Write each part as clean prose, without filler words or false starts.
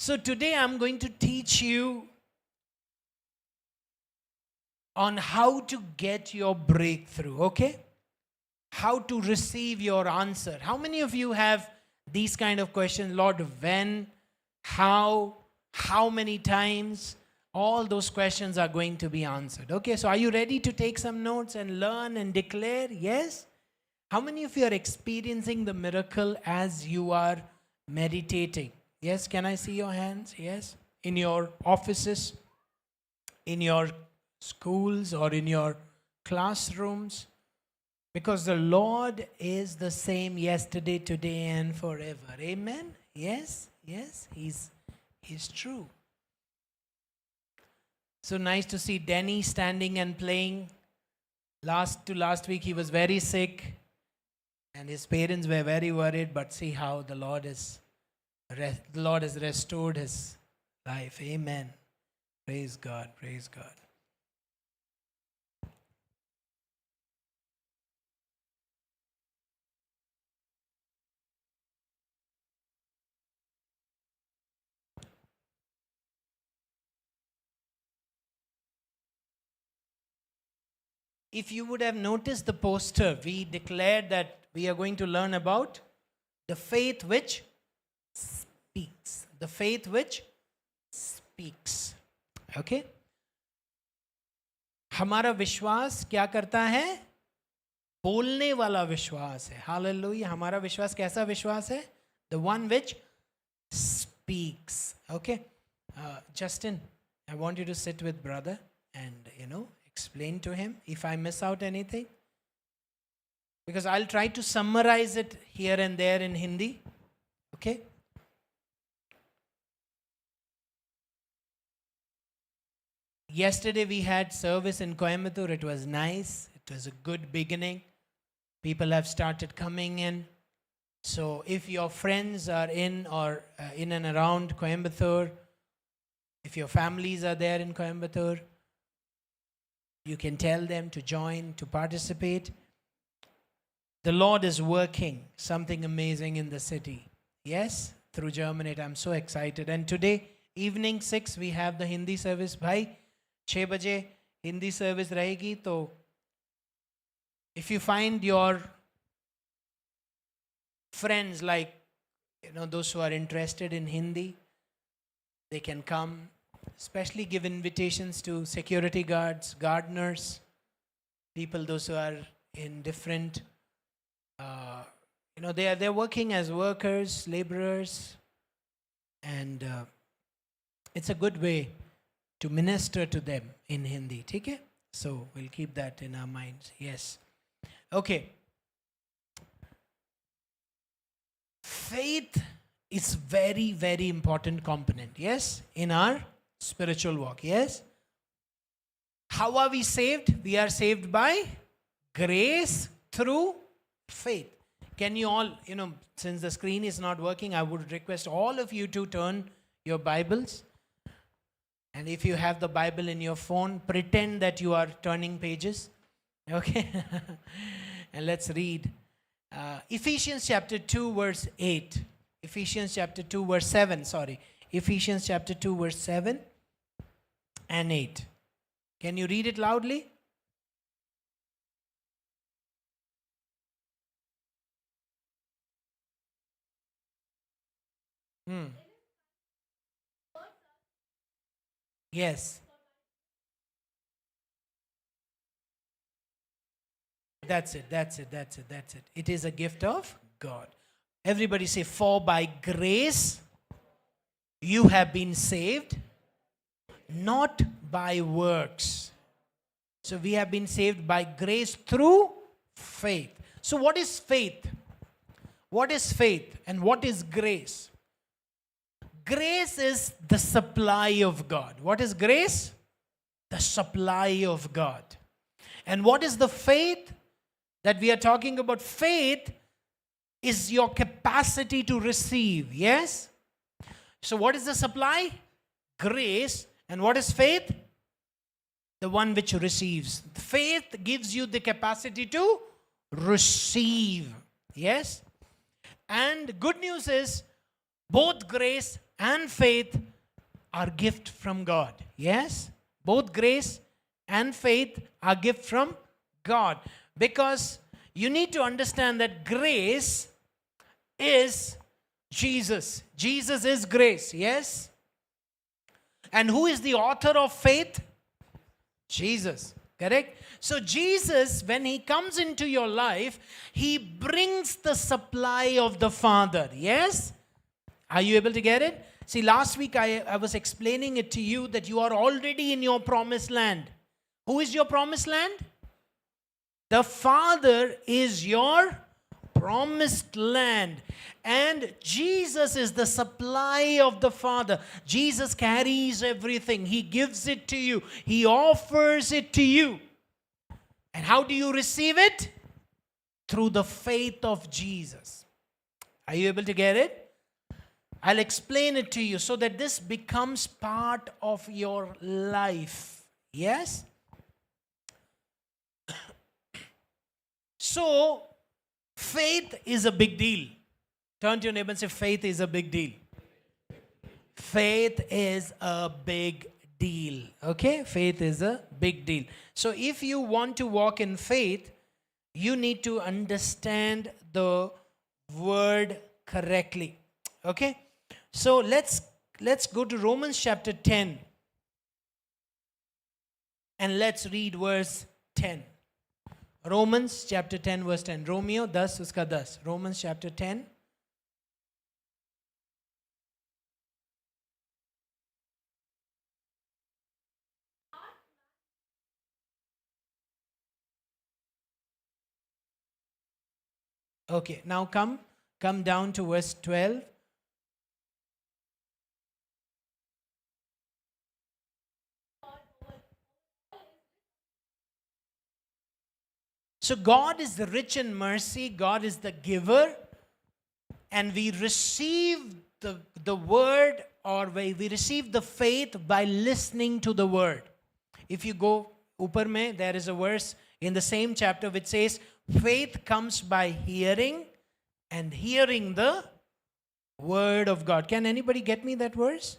So today I'm going to teach you on how to get your breakthrough, okay? How to receive your answer. How many of you have these kind of questions? Lord, when, how many times? All those questions are going to be answered. Okay, so are you ready to take some notes and learn and declare? Yes? How many of you are experiencing the miracle as you are meditating? Yes, can I see your hands? Yes? In your offices, in your schools, or in your classrooms? Because the Lord is the same yesterday, today, and forever. Amen? Yes? Yes? He's true. So nice to see Denny standing and playing. Last week he was very sick and his parents were very worried, but see how the Lord has restored his life. Amen. Praise God. Praise God. If you would have noticed the poster, we declared that we are going to learn about the faith which speaks. The faith which speaks. Okay? हमारा विश्वास क्या करता है? बोलने वाला विश्वास है. Hallelujah. हमारा विश्वास कैसा विश्वास है? The one which speaks. Okay? Justin, I want you to sit with brother and, explain to him if I miss out anything. Because I'll try to summarize it here and there in Hindi. Okay? Yesterday we had service in Coimbatore. It was nice. It was a good beginning. People have started coming in. So if your friends are in or in and around Coimbatore, if your families are there in Coimbatore, you can tell them to join, to participate. The Lord is working something amazing in the city. Yes, through Germinate. I'm so excited. And today, evening 6, we have the Hindi service. Bhai, 6 baje Hindi service rahegi. So, if you find your friends, like, those who are interested in Hindi, they can come. Especially give invitations to security guards, gardeners, people, those who are in different, they're working as workers, laborers, and it's a good way to minister to them in Hindi. Okay? So we'll keep that in our minds. Yes. Okay. Faith is very, very important component. Yes, in our spiritual walk. Yes. How are we saved? We are saved by grace through faith. Can you all, since the screen is not working, I would request all of you to turn your Bibles. And if you have the Bible in your phone, pretend that you are turning pages. Okay. And let's read Ephesians chapter 2 verse 8. Ephesians chapter 2 verse 7. Ephesians chapter 2 verse 7 and 8. Can you read it loudly? Yes. That's it. It is a gift of God. Everybody say, for by grace you have been saved, not by works. So we have been saved by grace through faith. So what is faith? What is faith and what is grace? Grace is the supply of God. What is grace? The supply of God. And what is the faith that we are talking about? Faith is your capacity to receive. Yes? So what is the supply? Grace. And what is faith? The one which receives. Faith gives you the capacity to receive. Yes? And good news is both grace and faith are gift from God. Yes? Both grace and faith are gift from God. Because you need to understand that grace is Jesus. Jesus is grace. Yes? And who is the author of faith? Jesus. Correct? So Jesus, when he comes into your life, he brings the supply of the Father. Yes? Are you able to get it? See, last week I was explaining it to you that you are already in your promised land. Who is your promised land? The Father is your promised land. And Jesus is the supply of the Father. Jesus carries everything. He gives it to you. He offers it to you. And how do you receive it? Through the faith of Jesus. Are you able to get it? I'll explain it to you so that this becomes part of your life. Yes? So, faith is a big deal. Turn to your neighbor and say, faith is a big deal. Faith is a big deal. Okay? Faith is a big deal. So, if you want to walk in faith, you need to understand the word correctly. Okay? So let's go to Romans chapter 10 and let's read verse 10. Romans chapter 10 verse 10. Romeo 10 uska 10. Romans chapter 10. Okay, now come down to verse 12. So God is the rich in mercy. God is the giver. And we receive the word, or we receive the faith by listening to the word. If you go upar mein, there is a verse in the same chapter which says, faith comes by hearing, and hearing the word of God. Can anybody get me that verse?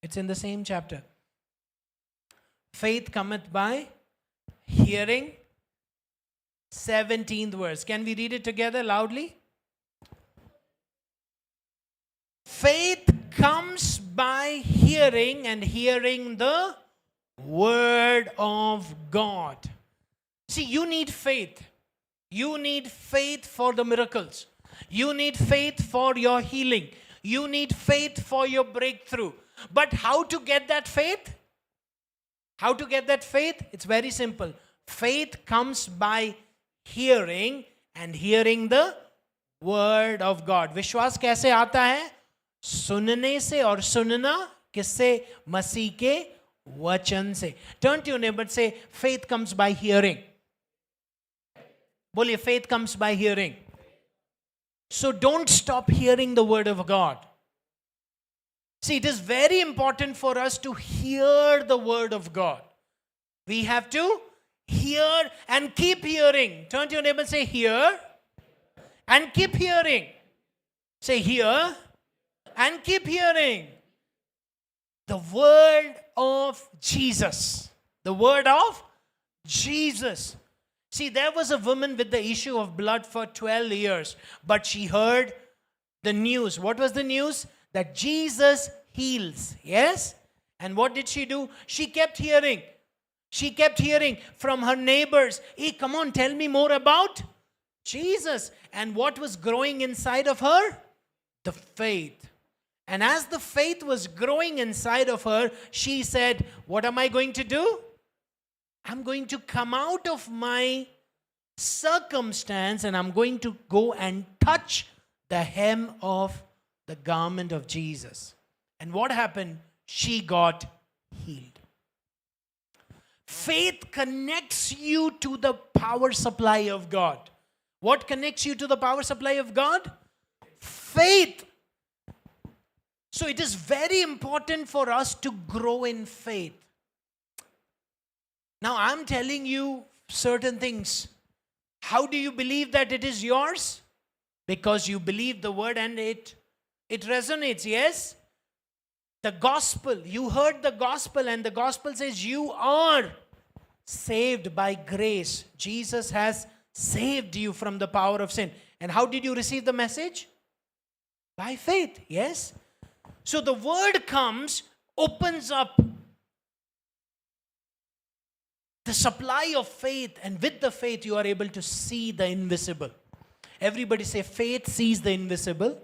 It's in the same chapter. Faith cometh by hearing. 17th verse. Can we read it together loudly? Faith comes by hearing, and hearing the word of God. See, you need faith. You need faith for the miracles. You need faith for your healing. You need faith for your breakthrough. But how to get that faith? How to get that faith? It's very simple. Faith comes by hearing, and hearing the word of God. विश्वास कैसे आता है? सुनने से, और सुनना किससे? मसीह के वचन से. Turn to your neighbor and say, faith comes by hearing. बोलिए, faith comes by hearing. So don't stop hearing the word of God. See, it is very important for us to hear the word of God. We have to hear and keep hearing. Turn to your neighbor and say, hear and keep hearing. Say, hear and keep hearing. The word of Jesus. The word of Jesus. See, there was a woman with the issue of blood for 12 years, but she heard the news. What was the news? That Jesus heals. Yes? And what did she do? She kept hearing. She kept hearing from her neighbors. Hey, come on, tell me more about Jesus. And what was growing inside of her? The faith. And as the faith was growing inside of her, she said, what am I going to do? I'm going to come out of my circumstance and I'm going to go and touch the hem of the garment of Jesus. And what happened? She got healed. Faith connects you to the power supply of God. What connects you to the power supply of God? Faith. So it is very important for us to grow in faith. Now I'm telling you certain things. How do you believe that it is yours? Because you believe the word and it resonates, yes? The gospel, you heard the gospel, and the gospel says you are saved by grace. Jesus has saved you from the power of sin. And how did you receive the message? By faith, yes? So the word comes, opens up the supply of faith, and with the faith you are able to see the invisible. Everybody say, faith sees the invisible.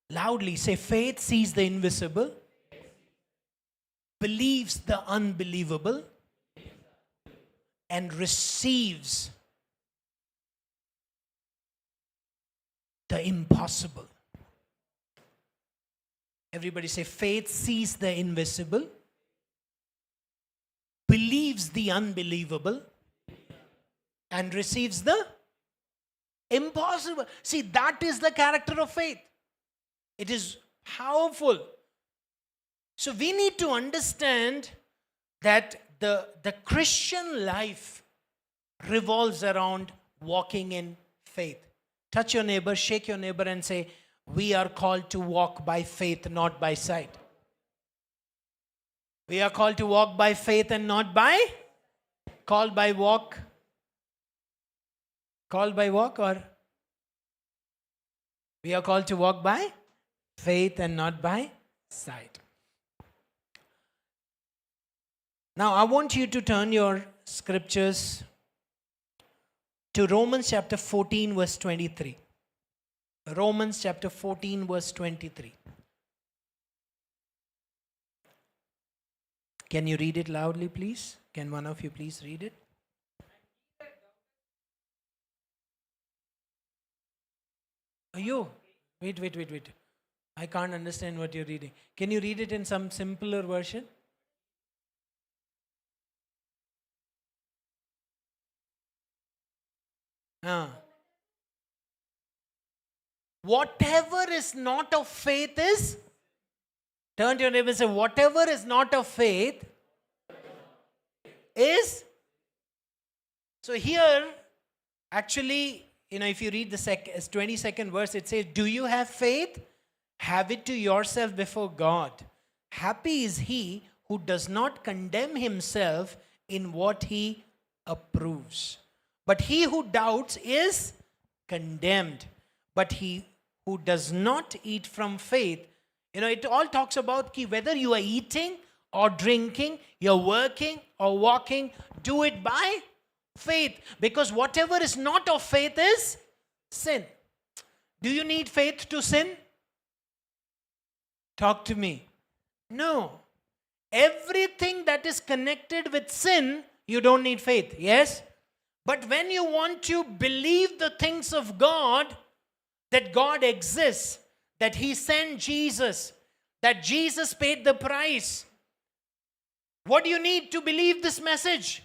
Loudly say, faith sees the invisible, believes the unbelievable, and receives the impossible. Everybody say, faith sees the invisible, believes the unbelievable, and receives the impossible. See, that is the character of faith. It is powerful. So we need to understand that the Christian life revolves around walking in faith. Touch your neighbor, shake your neighbor, and say, we are called to walk by faith, not by sight. We are called to walk by faith and not by? Called by walk? Called by walk, or? We are called to walk by faith and not by sight. Now, I want you to turn your scriptures to Romans chapter 14, verse 23. Romans chapter 14, verse 23. Can you read it loudly, please? Can one of you please read it? You? Wait. I can't understand what you're reading. Can you read it in some simpler version? Whatever is not of faith is, turn to your neighbor and say, whatever is not of faith is. So here, actually, if you read the 22nd verse, it says, do you have faith? Have it to yourself before God. Happy is he who does not condemn himself in what he approves. But he who doubts is condemned. But he who does not eat from faith, it all talks about whether you are eating or drinking, you're working or walking, do it by faith. Because whatever is not of faith is sin. Do you need faith to sin? Talk to me. No. Everything that is connected with sin, you don't need faith. Yes? But when you want to believe the things of God, that God exists, that He sent Jesus, that Jesus paid the price, what do you need to believe this message?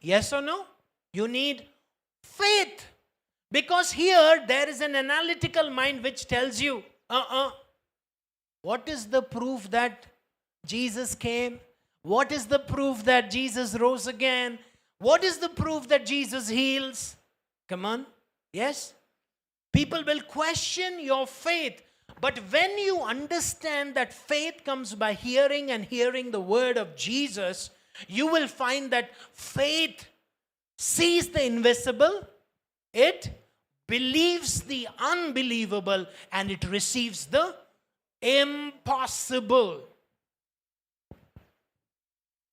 Yes or no? You need faith. Because here there is an analytical mind which tells you, what is the proof that Jesus came? What is the proof that Jesus rose again? What is the proof that Jesus heals? Come on. Yes? People will question your faith. But when you understand that faith comes by hearing and hearing the word of Jesus, you will find that faith sees the invisible, it believes the unbelievable, and it receives the impossible.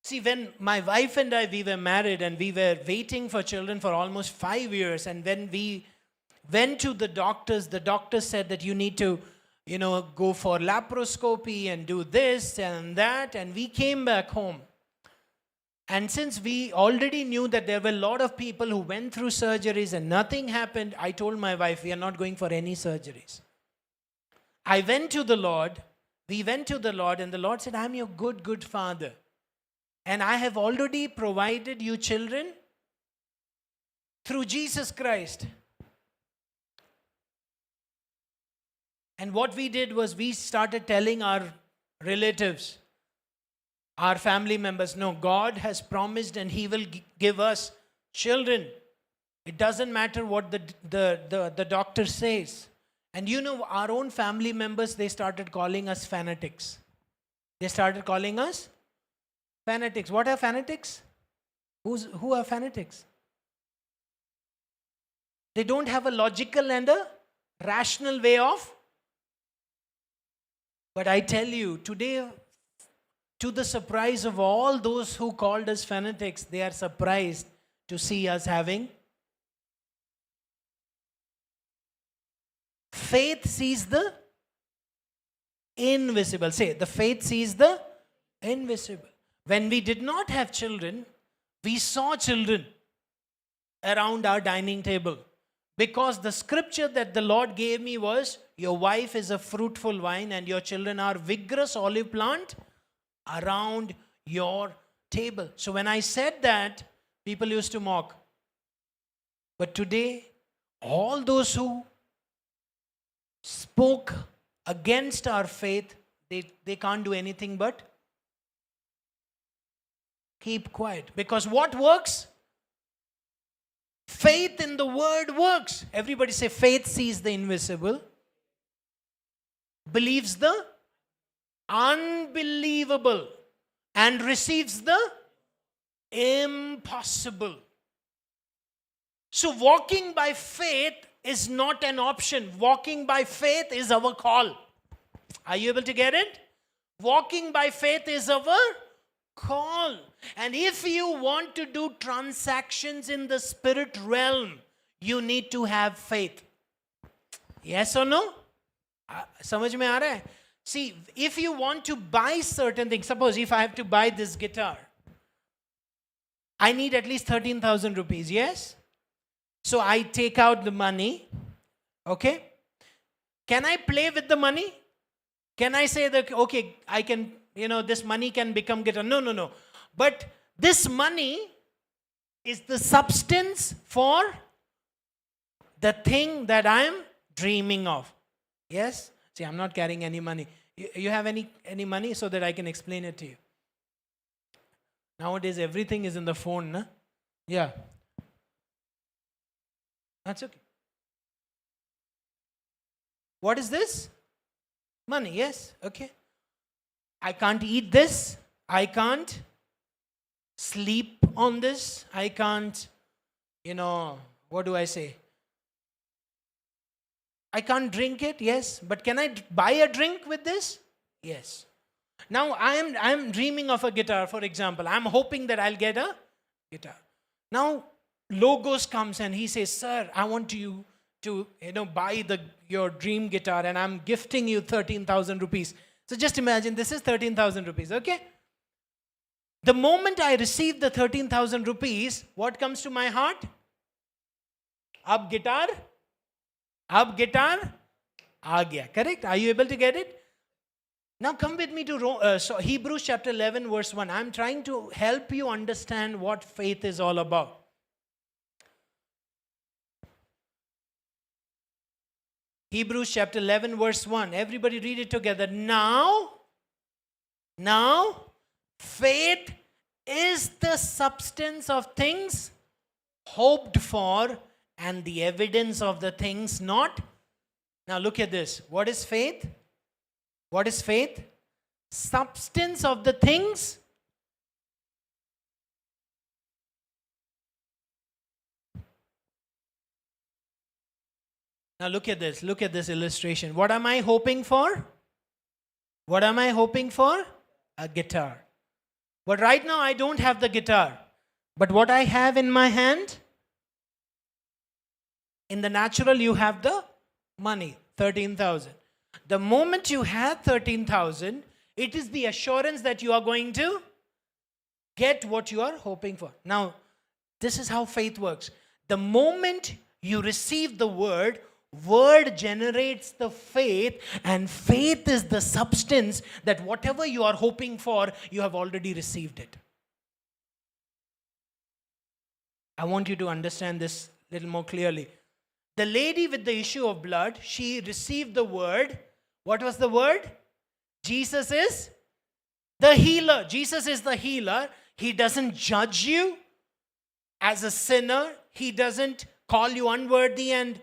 See, when my wife and I, we were married and we were waiting for children for almost 5 years, and when we went to the doctors said that you need to, go for laparoscopy and do this and that, and we came back home. And since we already knew that there were a lot of people who went through surgeries and nothing happened, I told my wife, we are not going for any surgeries. I went to the Lord, we went to the Lord, and the Lord said, I'm your good father. And I have already provided you children through Jesus Christ. And what we did was we started telling our relatives, our family members, no, God has promised and He will give us children. It doesn't matter what the doctor says. And you know, our own family members, they started calling us fanatics. They started calling us fanatics. What are fanatics? Who are fanatics? They don't have a logical and a rational way of. But I tell you, today, to the surprise of all those who called us fanatics, they are surprised to see us having. Faith sees the invisible. Say, the faith sees the invisible. When we did not have children, we saw children around our dining table. Because the scripture that the Lord gave me was, your wife is a fruitful vine and your children are vigorous olive plant around your table. So when I said that, people used to mock. But today, all those who spoke against our faith, they can't do anything but keep quiet. Because what works? Faith in the word works. Everybody say, faith sees the invisible, believes the unbelievable, and receives the impossible. So walking by faith is not an option. Walking by faith is our call. Are you able to get it? Walking by faith is our call. And if you want to do transactions in the spirit realm, you need to have faith. Yes or no? समझ में आ रहा है? See, if you want to buy certain things, suppose if I have to buy this guitar, I need at least 13,000 rupees, yes? So I take out the money, okay? Can I play with the money? Can I say that, okay, I can, this money can become guitar? No. But this money is the substance for the thing that I'm dreaming of. Yes? See, I'm not carrying any money. You have any money so that I can explain it to you? Nowadays, everything is in the phone, na? Yeah. That's okay. What is this? Money, yes, okay. I can't eat this. I can't sleep on this. I can't, what do I say? I can't drink it, yes. But can I buy a drink with this? Yes. Now I'm dreaming of a guitar, for example. I'm hoping that I'll get a guitar. Now Logos comes and he says, sir, I want you to buy your dream guitar and I'm gifting you 13,000 rupees. So just imagine this is 13,000 rupees, okay? The moment I receive the 13,000 rupees, what comes to my heart? Ab guitar aa gaya. Correct? Are you able to get it? Now come with me to Hebrews chapter 11 verse 1. I'm trying to help you understand what faith is all about. Hebrews chapter 11 verse 1. Everybody read it together. Now, faith is the substance of things hoped for and the evidence of the things not. Now look at this. What is faith? What is faith? Substance of the things. Now look at this. Look at this illustration. What am I hoping for? What am I hoping for? A guitar. But right now I don't have the guitar. But what I have in my hand, in the natural you have the money, 13,000. The moment you have 13,000, it is the assurance that you are going to get what you are hoping for. Now, this is how faith works. The moment you receive the word generates the faith, and faith is the substance that whatever you are hoping for, you have already received it. I want you to understand this a little more clearly. The lady with the issue of blood, she received the word. What was the word? Jesus is the healer. Jesus is the healer. He doesn't judge you as a sinner. He doesn't call you unworthy and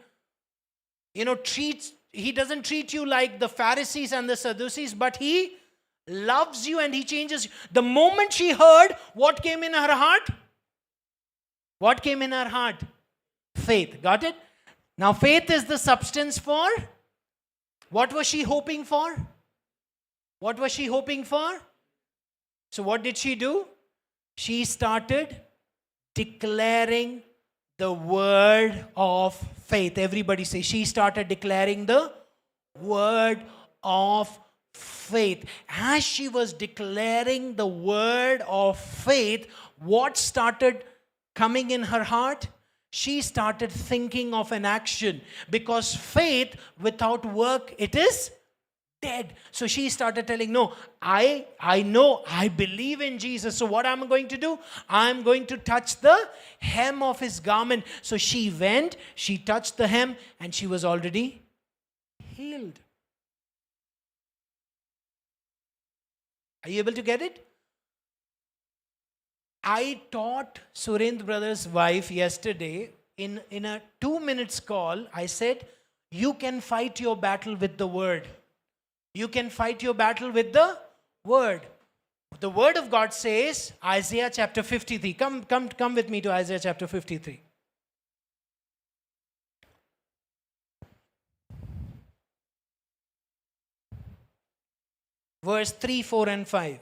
treats he doesn't treat you like the Pharisees and the Sadducees, but he loves you and he changes you. The moment she heard, what came in her heart? What came in her heart? Faith. Got it? Now, faith is the substance for, what was she hoping for? What was she hoping for? So what did she do? She started declaring the word of faith. Everybody say, she started declaring the word of faith. As she was declaring the word of faith, what started coming in her heart? She started thinking of an action, because faith without work, it is dead. So she started telling, no, I know, I believe in Jesus. So what I'm going to do? I'm going to touch the hem of his garment. So she went, she touched the hem, and she was already healed. Are you able to get it? I taught Surendra brother's wife yesterday in a 2 minutes call. I said, you can fight your battle with the word. You can fight your battle with the word. The word of God says, Isaiah chapter 53. Come with me to Isaiah chapter 53. Verse 3, 4 and 5.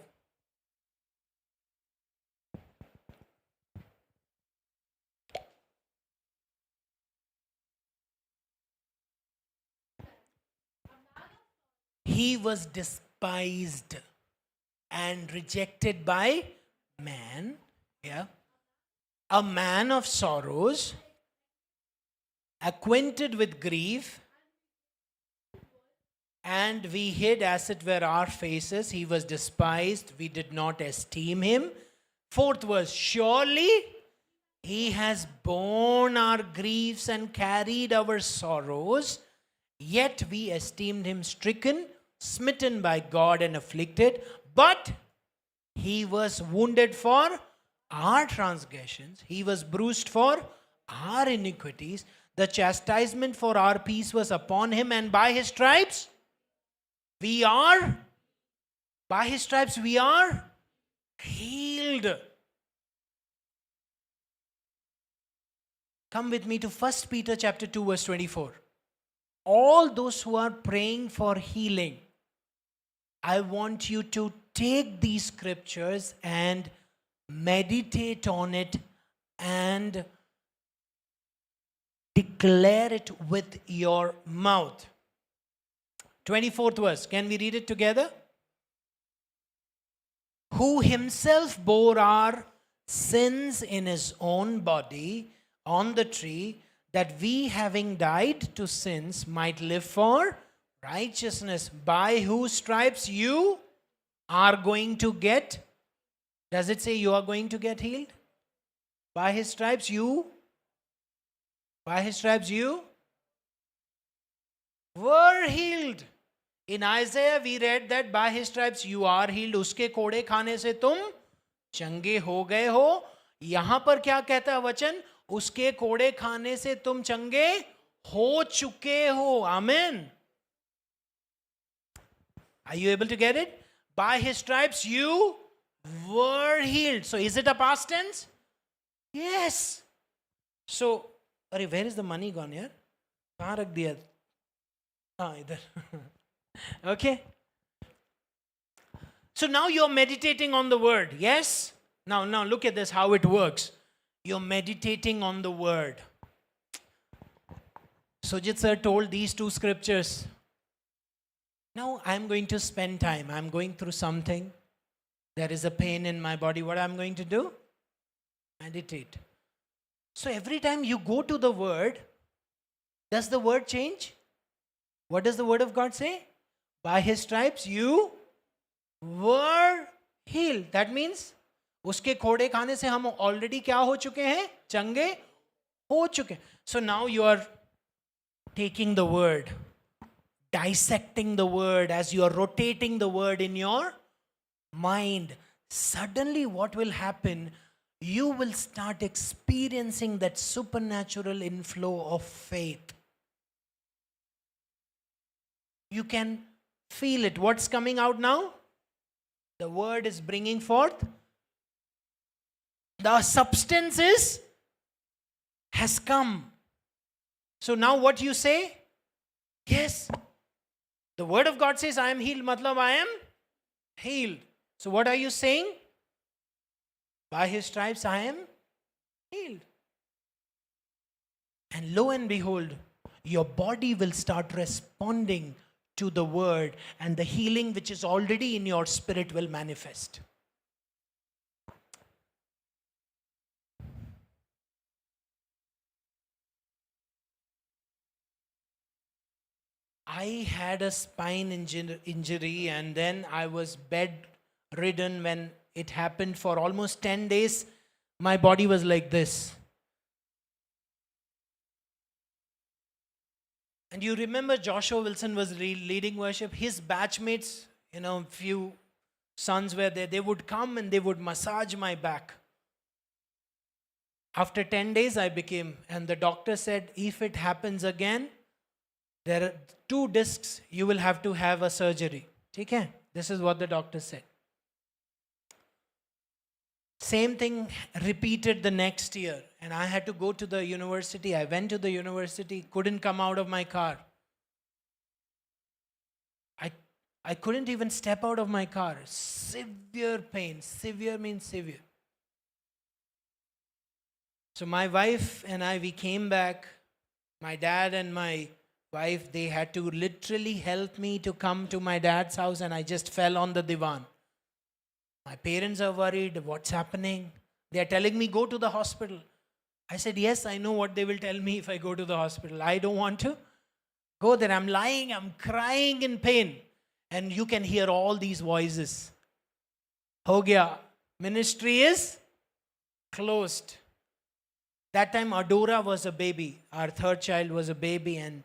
He was despised and rejected by man. Yeah. A man of sorrows, acquainted with grief, and we hid as it were our faces. He was despised, we did not esteem him. Fourth verse, surely he has borne our griefs and carried our sorrows, yet we esteemed him stricken, smitten by God and afflicted. But he was wounded for our transgressions, he was bruised for our iniquities. The chastisement for our peace was upon him, and by his stripes we are healed. Come with me to 1 Peter chapter 2 verse 24. All those who are praying for healing, I want you to take these scriptures and meditate on it and declare it with your mouth. 24th verse. Can we read it together? Who himself bore our sins in his own body on the tree, that we, having died to sins, might live for righteousness. By whose stripes you are going to get? Does it say you are going to get healed? By his stripes you were healed. In Isaiah we read that by his stripes you are healed. उसके कोड़े खाने से तुम चंगे हो गए हो. यहां पर क्या कहता है वचन? उसके कोड़े खाने से तुम चंगे हो चुके हो. Amen. Are you able to get it? By his stripes you were healed. So is it a past tense? Yes. So, where is the money gone here? कहाँ रख दिया? इधर. Okay. So now you're meditating on the word. Yes? Now look at this, how it works. You're meditating on the word. Sujit sir told these two scriptures. Now I'm going to spend time. I'm going through something. There is a pain in my body. What I'm going to do? Meditate. So every time you go to the word, does the word change? What does the word of God say? By his stripes you were healed. That means उसके खोड़े खाने से हम already क्या हो चुके हैं? चंगे हो चुके. So now you are taking the word, dissecting the word as you are rotating the word in your mind. Suddenly what will happen? You will start experiencing that supernatural inflow of faith. you can feel it. What's coming out now? The word is bringing forth. The substance has come. So now what you say? Yes. The word of God says, I am healed. Matlab, I am healed. So what are you saying? By his stripes I am healed. And lo and behold, your body will start responding to the word, and the healing which is already in your spirit will manifest. I had a spine injury, and then I was bedridden when it happened. For almost 10 days. My body was like this. And you remember Joshua Wilson was leading worship. His batchmates, few sons were there. They would come and they would massage my back. After 10 days I became, and the doctor said, if it happens again, there are 2 discs, you will have to have a surgery. Okay? This is what the doctor said. Same thing repeated the next year, and I had to go to the university. I went to the university, couldn't come out of my car. I couldn't even step out of my car. Severe pain. Severe means severe. So my wife and I, we came back. My dad and my wife, they had to literally help me to come to my dad's house, and I just fell on the divan. My parents are worried, what's happening? They are telling me, go to the hospital. I said, yes, I know what they will tell me if I go to the hospital. I don't want to go there. I'm lying, I'm crying in pain. And you can hear all these voices. Ho gaya. Ministry is closed. That time Adora was a baby. Our 3rd child was a baby, and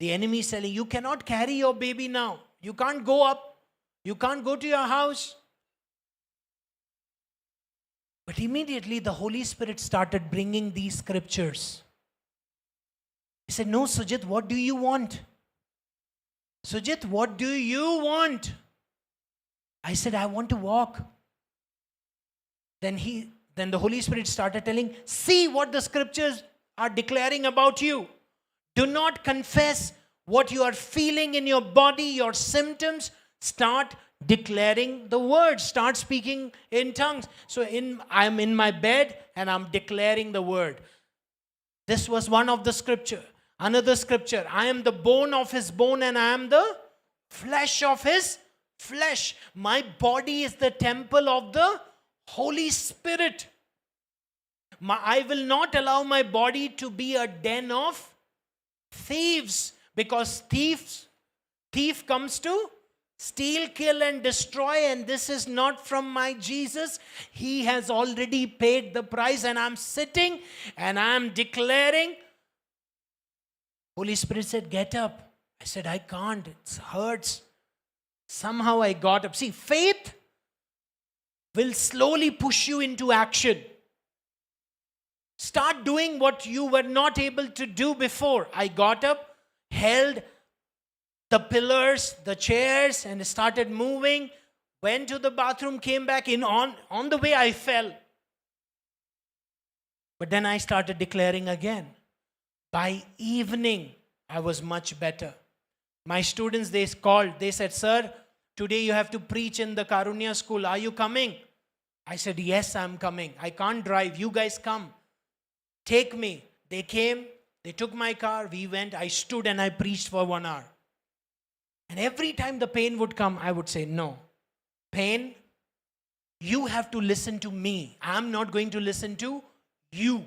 the enemy is telling, you cannot carry your baby now. You can't go up. You can't go to your house. But immediately the Holy Spirit started bringing these scriptures. He said, no, Sujit, what do you want? Sujit, what do you want? I said, I want to walk. Then the Holy Spirit started telling, see what the scriptures are declaring about you. Do not confess what you are feeling in your body, your symptoms. Start declaring the word. Start speaking in tongues. So I'm in my bed and I'm declaring the word. This was one of the scripture. Another scripture, I am the bone of his bone and I am the flesh of his flesh. My body is the temple of the Holy Spirit. I will not allow my body to be a den of thieves, because thief comes to steal, kill and destroy, and this is not from my Jesus. He has already paid the price, and I'm sitting and I'm declaring. Holy Spirit said, get up. I said, I can't. It hurts. Somehow I got up. See, faith will slowly push you into action. Start doing what you were not able to do before. I got up, held the pillars, the chairs, and started moving. Went to the bathroom, came back in. On the way I fell. But then I started declaring again. By evening, I was much better. My students, they called. They said, sir, today you have to preach in the Karunya school. Are you coming? I said, yes, I'm coming. I can't drive. You guys come. Take me. They came. They took my car. We went. I stood and I preached for 1 hour. And every time the pain would come, I would say, no. Pain, you have to listen to me. I'm not going to listen to you.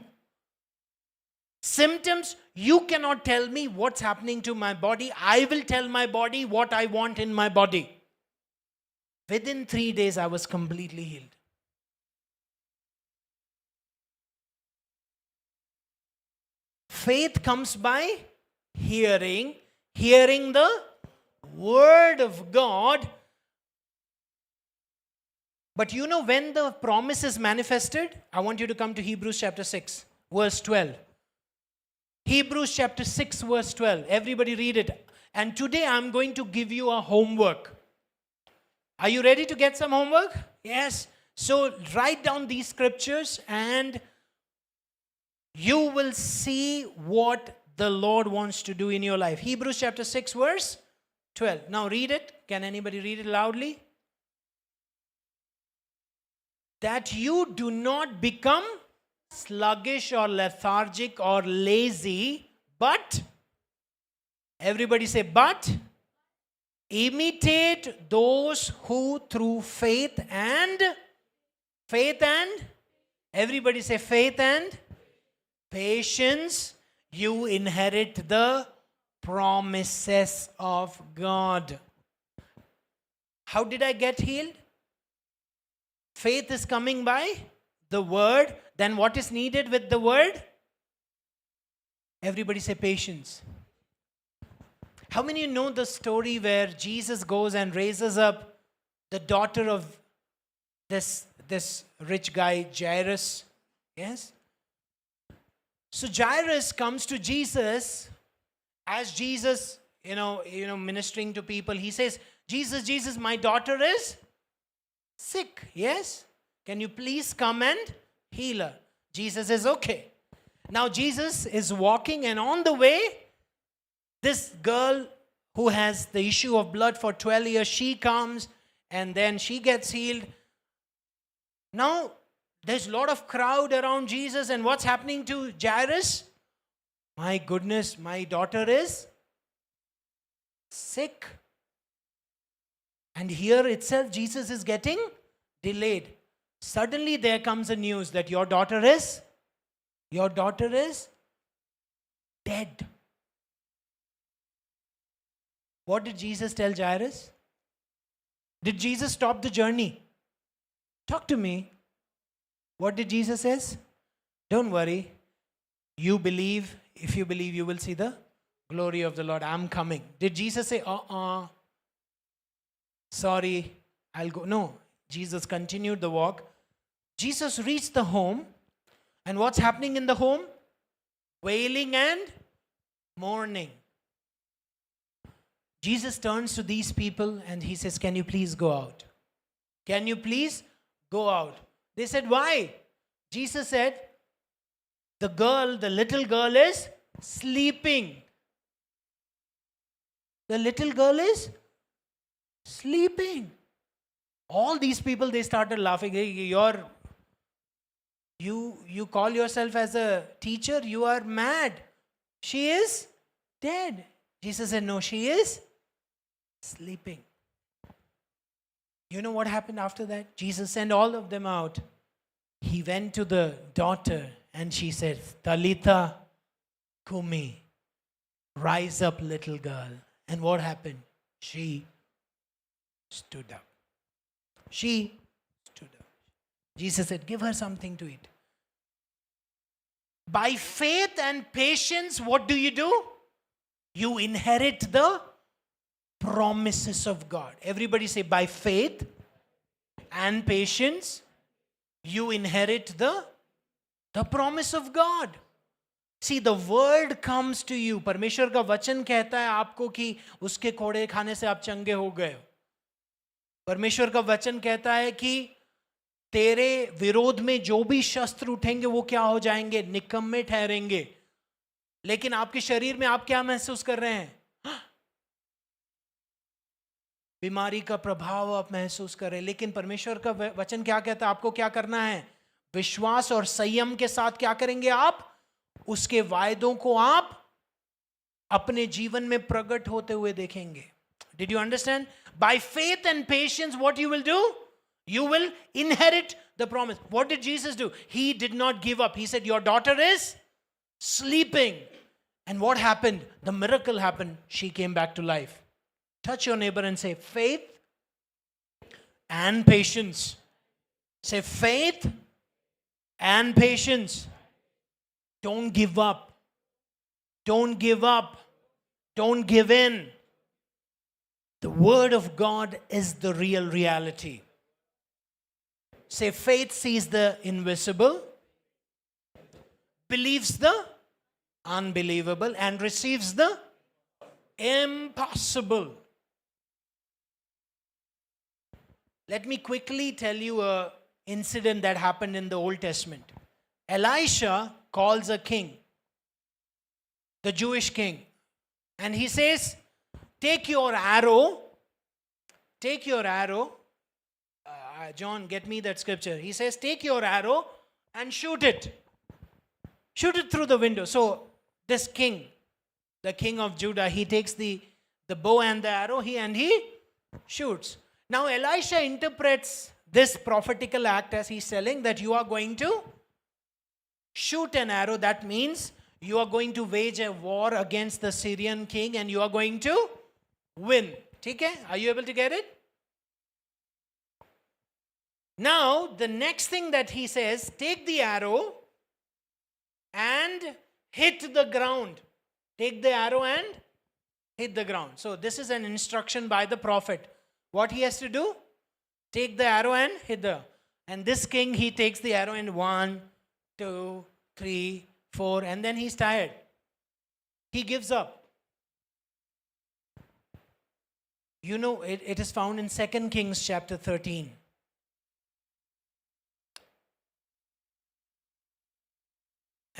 Symptoms, you cannot tell me what's happening to my body. I will tell my body what I want in my body. Within 3 days, I was completely healed. Faith comes by hearing the word of God. But you know when the promise is manifested? I want you to come to Hebrews chapter 6, verse 12. Hebrews chapter 6 verse 12. Everybody read it. And today I'm going to give you a homework. Are you ready to get some homework? Yes. So write down these scriptures and you will see what the Lord wants to do in your life. Hebrews chapter 6 verse 12. Now read it. Can anybody read it loudly? That you do not become sluggish or lethargic or lazy, but, everybody say, but, imitate those who through faith and, everybody say faith and patience, you inherit the promises of God. How did I get healed? Faith is coming by the word. Then what is needed with the word? Everybody say patience. How many of you know the story where Jesus goes and raises up the daughter of this rich guy, Jairus? Yes? So Jairus comes to Jesus as Jesus, ministering to people. He says, Jesus, my daughter is sick. Yes? Can you please come and heal her? Jesus says, okay. Now Jesus is walking, and on the way, this girl who has the issue of blood for 12 years, she comes and then she gets healed. Now, there's a lot of crowd around Jesus, and what's happening to Jairus? My goodness, my daughter is sick. And here itself, Jesus is getting delayed. Suddenly there comes a news that your daughter is dead. What did Jesus tell Jairus? Did Jesus stop the journey? Talk to me. What did Jesus say? Don't worry. You believe. If you believe, you will see the glory of the Lord. I'm coming. Did Jesus say, sorry, I'll go? No. Jesus continued the walk. Jesus reached the home. And what's happening in the home? Wailing and mourning. Jesus turns to these people and he says, can you please go out? Can you please go out? They said, why? Jesus said, the little girl is sleeping. The little girl is sleeping. All these people, they started laughing. You call yourself as a teacher, you are mad. She is dead. Jesus said, no, she is sleeping. You know what happened after that? Jesus sent all of them out. He went to the daughter and she said, Talitha Kumi, rise up, little girl. And what happened? She stood up. She stood up. Jesus said, give her something to eat. By faith and patience, what do? You inherit the promises of God. Everybody say, by faith and patience, you inherit the promise of God. See, the word comes to you. परमेश्वर का वचन कहता है आपको कि उसके कोड़े खाने से आप चंगे हो गए हो. परमेश्वर का वचन कहता है कि तेरे विरोध में जो भी शस्त्र उठेंगे वो क्या हो जाएंगे? निकम्मे ठहरेंगे. लेकिन आपके शरीर में आप क्या महसूस कर रहे हैं? बीमारी का प्रभाव आप महसूस कर रहे हैं. लेकिन परमेश्वर का वचन क्या कहता है? आपको क्या करना है? विश्वास और संयम के साथ क्या करेंगे आप? उसके वायदों को आप अपने जीवन में प्रकट होते हुए देखेंगे. Did you understand? By faith and patience, what you will do? You will inherit the promise. What did Jesus do? He did not give up. He said, your daughter is sleeping. And what happened? The miracle happened. She came back to life. Touch your neighbor and say, faith and patience. Say, faith and patience. Don't give up. Don't give up. Don't give in. The word of God is the real reality. Say, faith sees the invisible, believes the unbelievable, and receives the Impossible. Let me quickly tell you an incident that happened in the Old Testament. Elisha calls a king, the Jewish king, and he says, take your arrow. John, get me that scripture. He says, take your arrow and shoot it. Shoot it through the window. So this king, the king of Judah, he takes the bow and the arrow and he shoots. Now Elisha interprets this prophetical act as he's telling that you are going to shoot an arrow. That means you are going to wage a war against the Syrian king and you are going to win. Okay? Are you able to get it? Now, the next thing that he says, take the arrow and hit the ground. Take the arrow and hit the ground. So, this is an instruction by the prophet. What he has to do? Take the arrow and hit the. And this king, he takes the arrow and 1, 2, 3, 4, and then he's tired. He gives up. You know, it is found in 2 Kings chapter 13.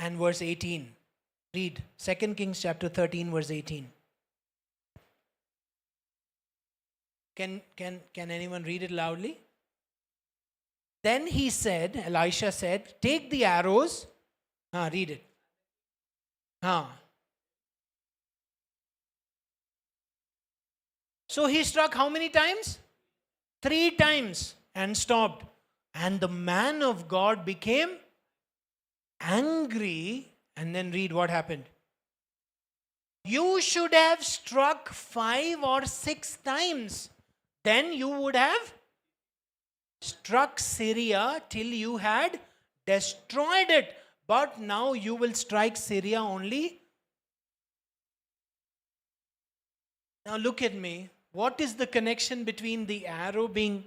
And verse 18. Read 2 Kings chapter 13, verse 18. Can anyone read it loudly? Then he said, Elisha said, take the arrows. Read it. So he struck how many times? 3 times and stopped. And the man of God became angry. And then read what happened. You should have struck 5 or 6 times. Then you would have struck Syria till you had destroyed it. But now you will strike Syria only. Now look at me. What is the connection between the arrow being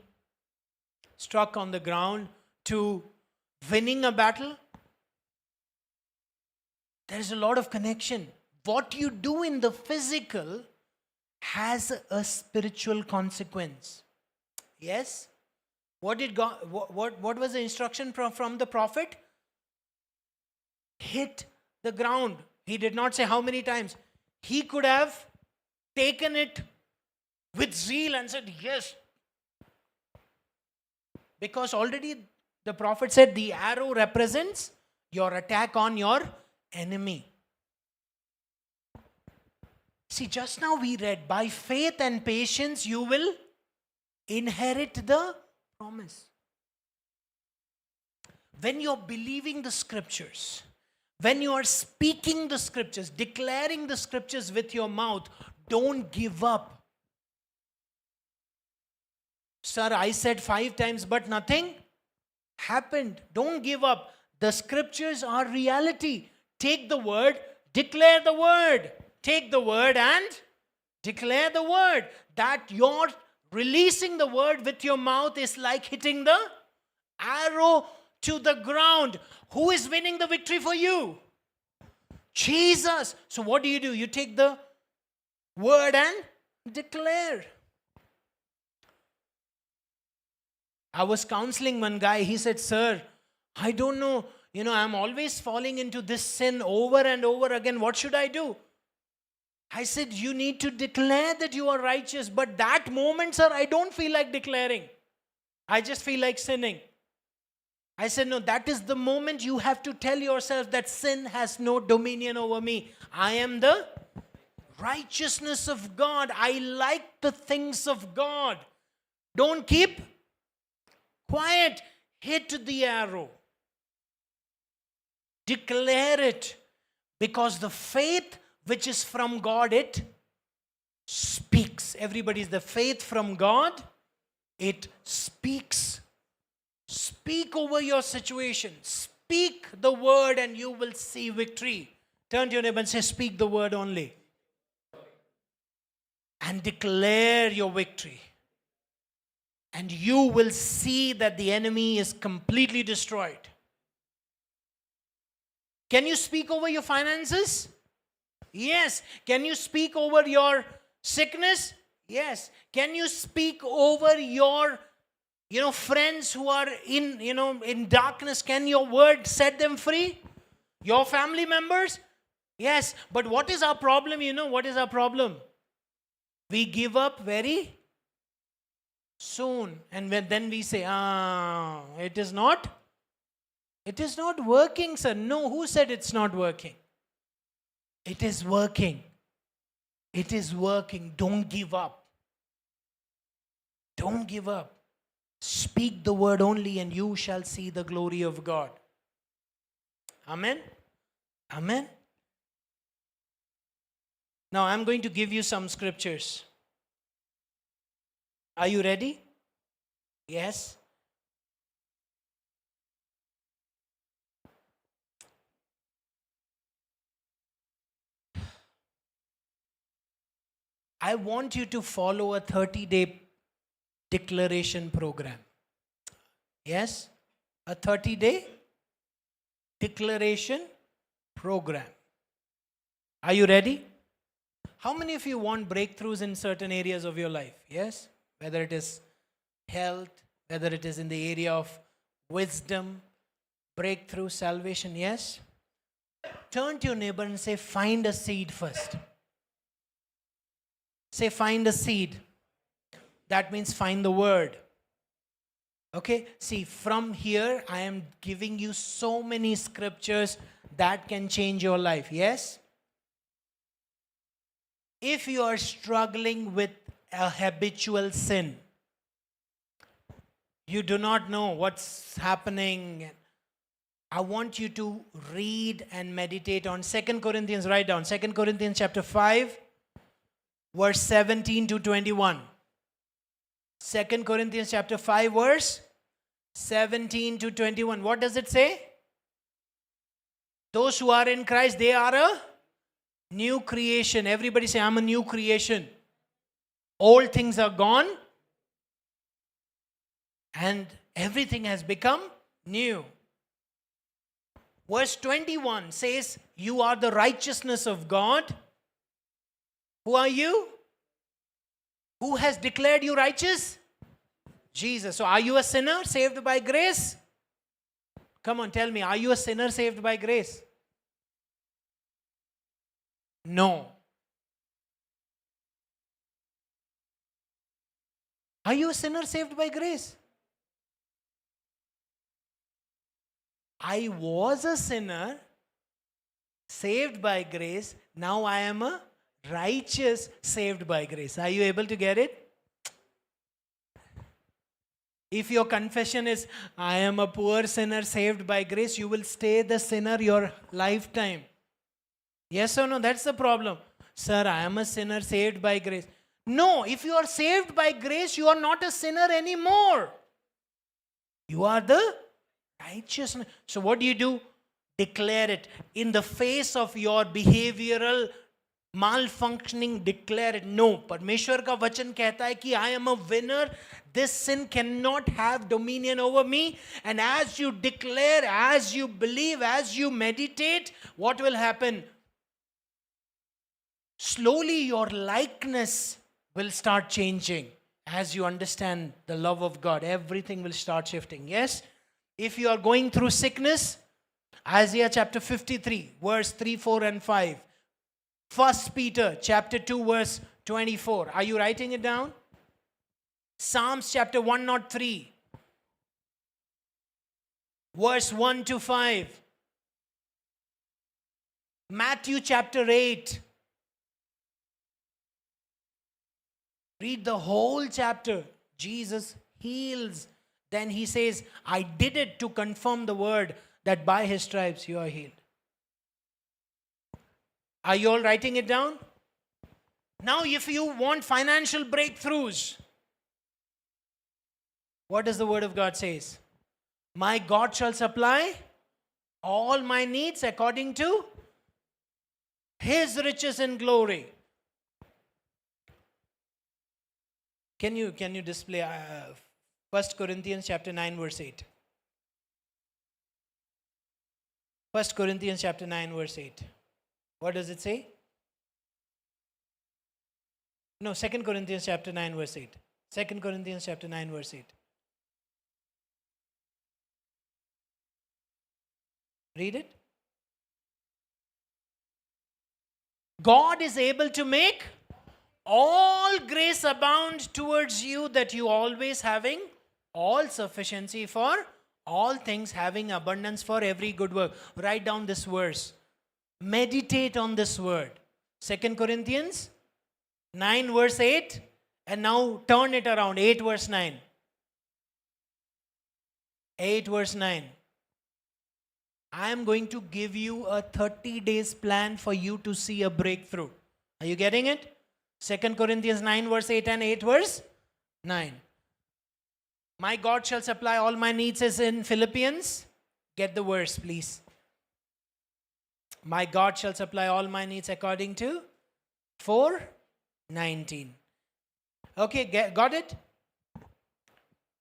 struck on the ground to winning a battle? There is a lot of connection. What you do in the physical has a spiritual consequence. Yes? What was the instruction from the prophet? Hit the ground. He did not say how many times. He could have taken it with zeal and said, yes. Because already the prophet said the arrow represents your attack on your enemy. See, just now we read, by faith and patience you will inherit the promise. When you're believing the scriptures, when you are speaking the scriptures, declaring the scriptures with your mouth, don't give up. Sir, I said 5 times, but nothing happened. Don't give up. The scriptures are reality. Take the word, declare the word. Take the word and declare the word. That you're releasing the word with your mouth is like hitting the arrow to the ground. Who is winning the victory for you? Jesus. So what do? You take the word and declare. I was counseling one guy. He said, sir, I don't know. I'm always falling into this sin over and over again. What should I do? I said, you need to declare that you are righteous. But that moment, sir, I don't feel like declaring. I just feel like sinning. I said, no, that is the moment you have to tell yourself that sin has no dominion over me. I am the righteousness of God. I like the things of God. Don't keep quiet. Hit the arrow. Declare it. Because the faith which is from God, it speaks. Everybody's the faith from God, it speaks. Speak over your situation. Speak the word and you will see victory. Turn to your neighbor and say, speak the word only. And declare your victory. And you will see that the enemy is completely destroyed. Can you speak over your finances? Yes. Can you speak over your sickness? Yes. Can you speak over your friends who are in darkness? Can your word set them free? Your family members? Yes. But what is our problem? What is our problem? We give up very soon. And then we say, it is not working, sir. No, who said it's not working? It is working. It is working. Don't give up. Don't give up. Speak the word only and you shall see the glory of God. Amen. Amen. Now I'm going to give you some scriptures. Are you ready? Yes. I want you to follow a 30-day declaration program. Yes? A 30-day declaration program. Are you ready? How many of you want breakthroughs in certain areas of your life? Yes? Whether it is health, whether it is in the area of wisdom, breakthrough, salvation. Yes? Turn to your neighbor and say, find a seed first. Say, find a seed. That means find the word. Okay? See, from here, I am giving you so many scriptures that can change your life. Yes? If you are struggling with a habitual sin, you do not know what's happening, I want you to read and meditate on 2 Corinthians. Write down 2 Corinthians chapter 5. Verse 17 to 21. 2 Corinthians chapter 5 verse 17 to 21. What does it say? Those who are in Christ, they are a new creation. Everybody say, I'm a new creation. Old things are gone and everything has become new. Verse 21 says, you are the righteousness of God. Who are you? Who has declared you righteous? Jesus. So are you a sinner saved by grace? Come on, tell me, are you a sinner saved by grace? No. Are you a sinner saved by grace? I was a sinner saved by grace. Now I am a righteous saved by grace. Are you able to get it? If your confession is, I am a poor sinner saved by grace, you will stay the sinner your lifetime. Yes or no? That's the problem. Sir, I am a sinner saved by grace. No, if you are saved by grace, you are not a sinner anymore. You are the righteous. So what do? Declare it. In the face of your behavioral malfunctioning, declare it. No, परमेश्वर का वचन कहता है कि I am a winner. This sin cannot have dominion over me. And as you declare, as you believe, as you meditate, what will happen? Slowly your likeness will start changing. As you understand the love of God, everything will start shifting. Yes? If you are going through sickness, Isaiah chapter 53, verse 3, 4 and 5. 1 Peter chapter 2 verse 24. Are you writing it down? Psalms chapter 103 verse 1 to 5. Matthew chapter 8. Read the whole chapter. Jesus heals. Then he says, I did it to confirm the word that by his stripes you are healed. Are you all writing it down? Now, if you want financial breakthroughs, what does the word of God says? My God shall supply all my needs according to his riches and glory. Can you display 1 Corinthians chapter 9 verse 8? 1 Corinthians chapter 9 verse 8. What does it say? No, 2 Corinthians chapter 9 verse 8. 2 Corinthians chapter 9 verse 8. Read it. God is able to make all grace abound towards you, that you always having all sufficiency for all things, having abundance for every good work. Write down this verse. Meditate on this word. 2 Corinthians 9 verse 8. And now turn it around. 8 verse 9. 8 verse 9. I am going to give you a 30 days plan for you to see a breakthrough. Are you getting it? 2 Corinthians 9 verse 8 and 8 verse 9. My God shall supply all my needs is in Philippians. Get the verse, please. My God shall supply all my needs according to 4:19. Okay, got it?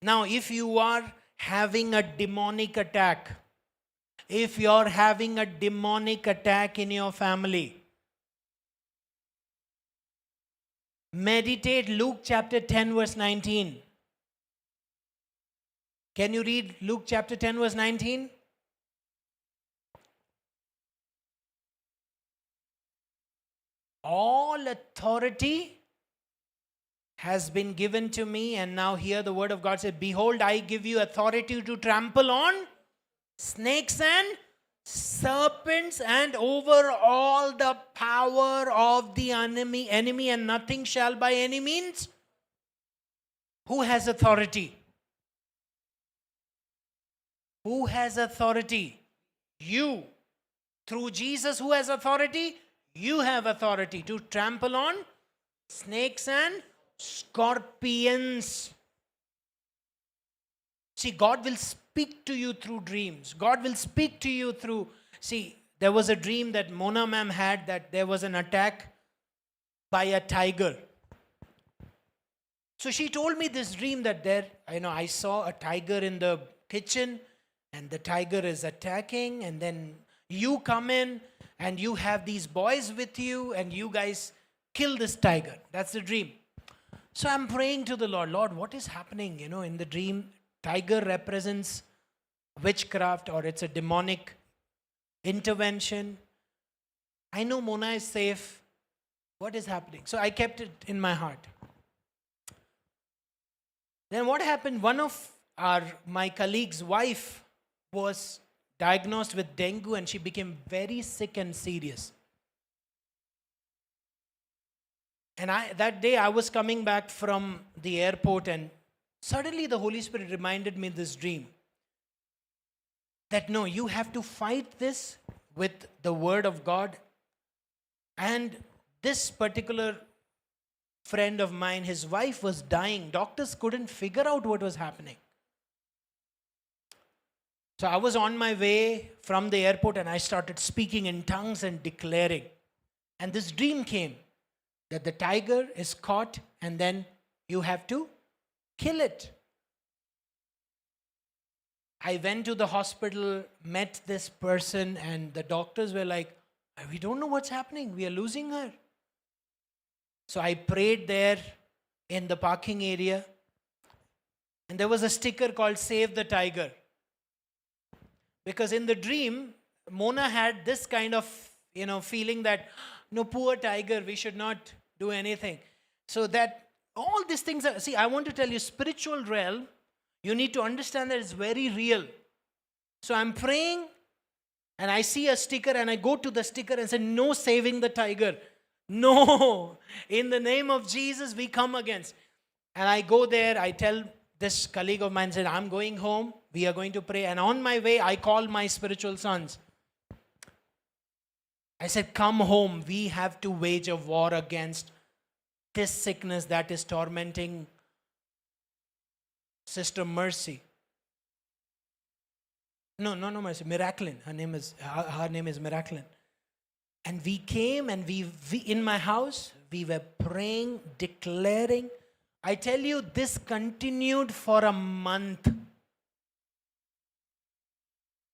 Now, if you are having a demonic attack, if you're having a demonic attack in your family, meditate Luke chapter 10 verse 19. Can you read Luke chapter 10 verse 19? All authority has been given to me, and now here the word of God says, behold, I give you authority to trample on snakes and serpents and over all the power of the enemy, and nothing shall by any means. Who has authority? Who has authority? You. Through Jesus, who has authority? You have authority to trample on snakes and scorpions. See, God will speak to you through dreams. God will speak to you through... See, there was a dream that Mona ma'am had, that there was an attack by a tiger. So she told me this dream that I saw a tiger in the kitchen, and the tiger is attacking, and then you come in and you have these boys with you and you guys kill this tiger. That's the dream. So I'm praying to the Lord, Lord, what is happening? In the dream, tiger represents witchcraft, or it's a demonic intervention. I know Mona is safe. What is happening? So I kept it in my heart. Then what happened? One of my colleague's wife was diagnosed with dengue, and she became very sick and serious. And that day I was coming back from the airport, and suddenly the Holy Spirit reminded me this dream. That no, you have to fight this with the word of God. And this particular friend of mine, his wife was dying. Doctors couldn't figure out what was happening. So I was on my way from the airport, and I started speaking in tongues and declaring. And this dream came that the tiger is caught, and then you have to kill it. I went to the hospital, met this person, and the doctors were like, we don't know what's happening. We are losing her. So I prayed there in the parking area, and there was a sticker called Save the Tiger. Because in the dream, Mona had this kind of, feeling that, no, poor tiger, we should not do anything. So that all these things are, see, I want to tell you, spiritual realm, you need to understand that it's very real. So I'm praying, and I see a sticker, and I go to the sticker and say, no saving the tiger. No, in the name of Jesus, we come against. And I go there, I tell this colleague of mine, said, I'm going home, we are going to pray. And on my way, I call my spiritual sons. I said, come home, we have to wage a war against this sickness that is tormenting Sister Mercy. No, Mercy, Miraculin. Her name is Miraculin. And we came, and we in my house, we were praying, declaring. I tell you, this continued for a month.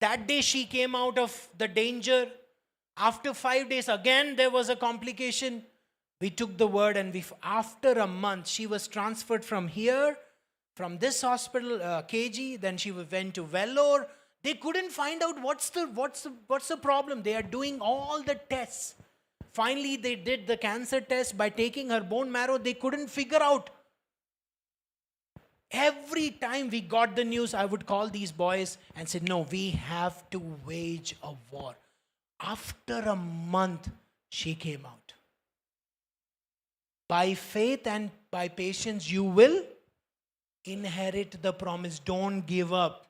That day she came out of the danger. After 5 days, again there was a complication. We took the word, and after a month, she was transferred from here, from this hospital, KG. Then she went to Vellore. They couldn't find out what's the problem. They are doing all the tests. Finally, they did the cancer test by taking her bone marrow. They couldn't figure out. Every time we got the news, I would call these boys and say, no, we have to wage a war. After a month, she came out. By faith and by patience, you will inherit the promise. Don't give up.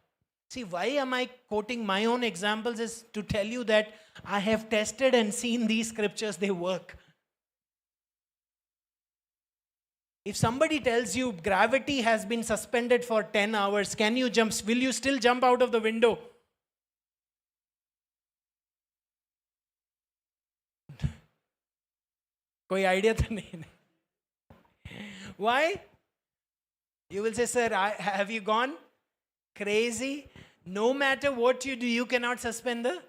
See, why am I quoting my own examples is to tell you that I have tested and seen these scriptures, they work. If somebody tells you gravity has been suspended for 10 hours, can you jump? Will you still jump out of the window? कोई idea तो नहीं. Why? You will say, sir, have you gone crazy? No matter what you do, you cannot suspend the.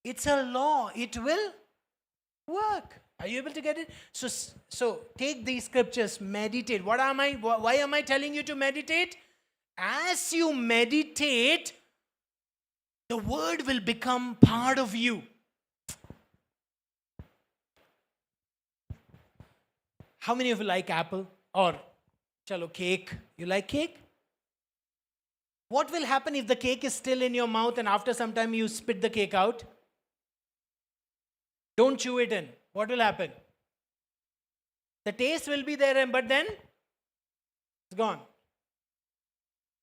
It's a law. It will work. Are you able to get it? So take these scriptures, meditate. Why am I telling you to meditate? As you meditate, the word will become part of you. How many of you like apple? Or, chalo, cake. You like cake? What will happen if the cake is still in your mouth and after some time you spit the cake out? Don't chew it in. What will happen? The taste will be there, but then it's gone.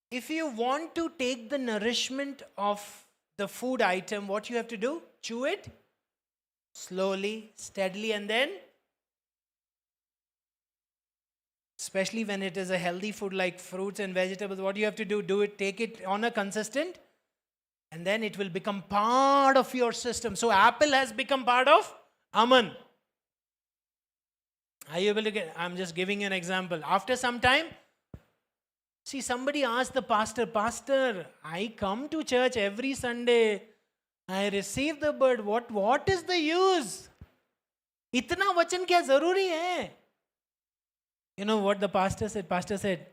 If you want to take the nourishment of the food item, what you have to do? Chew it slowly, steadily, and then, especially when it is a healthy food like fruits and vegetables, what you have to do? Take it on a consistent, and then it will become part of your system. So apple has become part of Aman. Are you able to get? I'm just giving you an example. After some time, see, somebody asked the pastor, I come to church every Sunday. I receive the word. What is the use? Itna vachan kya zaruri hai? You know what the pastor said? Pastor said,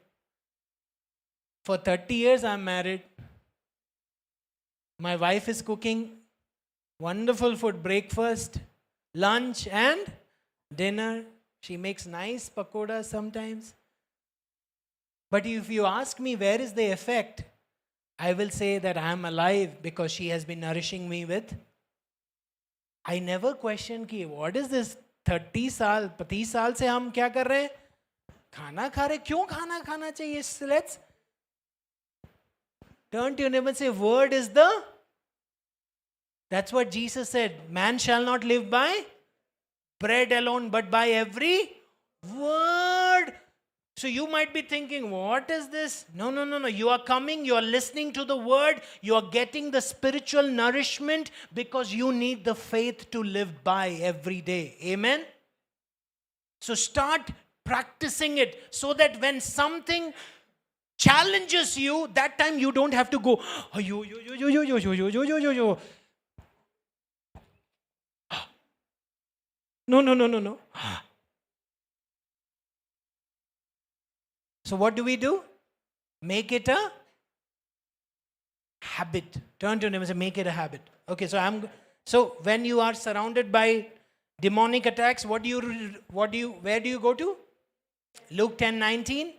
for 30 years I'm married. My wife is cooking wonderful food, breakfast, lunch and dinner. She makes nice pakodas sometimes. But if you ask me where is the effect, I will say that I am alive because she has been nourishing me with. I never question ki what is this 30 साल 30 साल से हम क्या कर रहे हैं? खाना खा रहे, क्यों खाना खाना चाहिए? Let's turn to your neighbor and say, word is the. That's what Jesus said. Man shall not live by bread alone, but by every word. So you might be thinking, what is this? No. You are coming, you are listening to the word, you are getting the spiritual nourishment because you need the faith to live by every day. Amen? So start practicing it so that when something challenges you, that time you don't have to go, No. So what do? Make it a habit. Turn to him and say, make it a habit. Okay, so when you are surrounded by demonic attacks, where do you go to? Luke 10:19.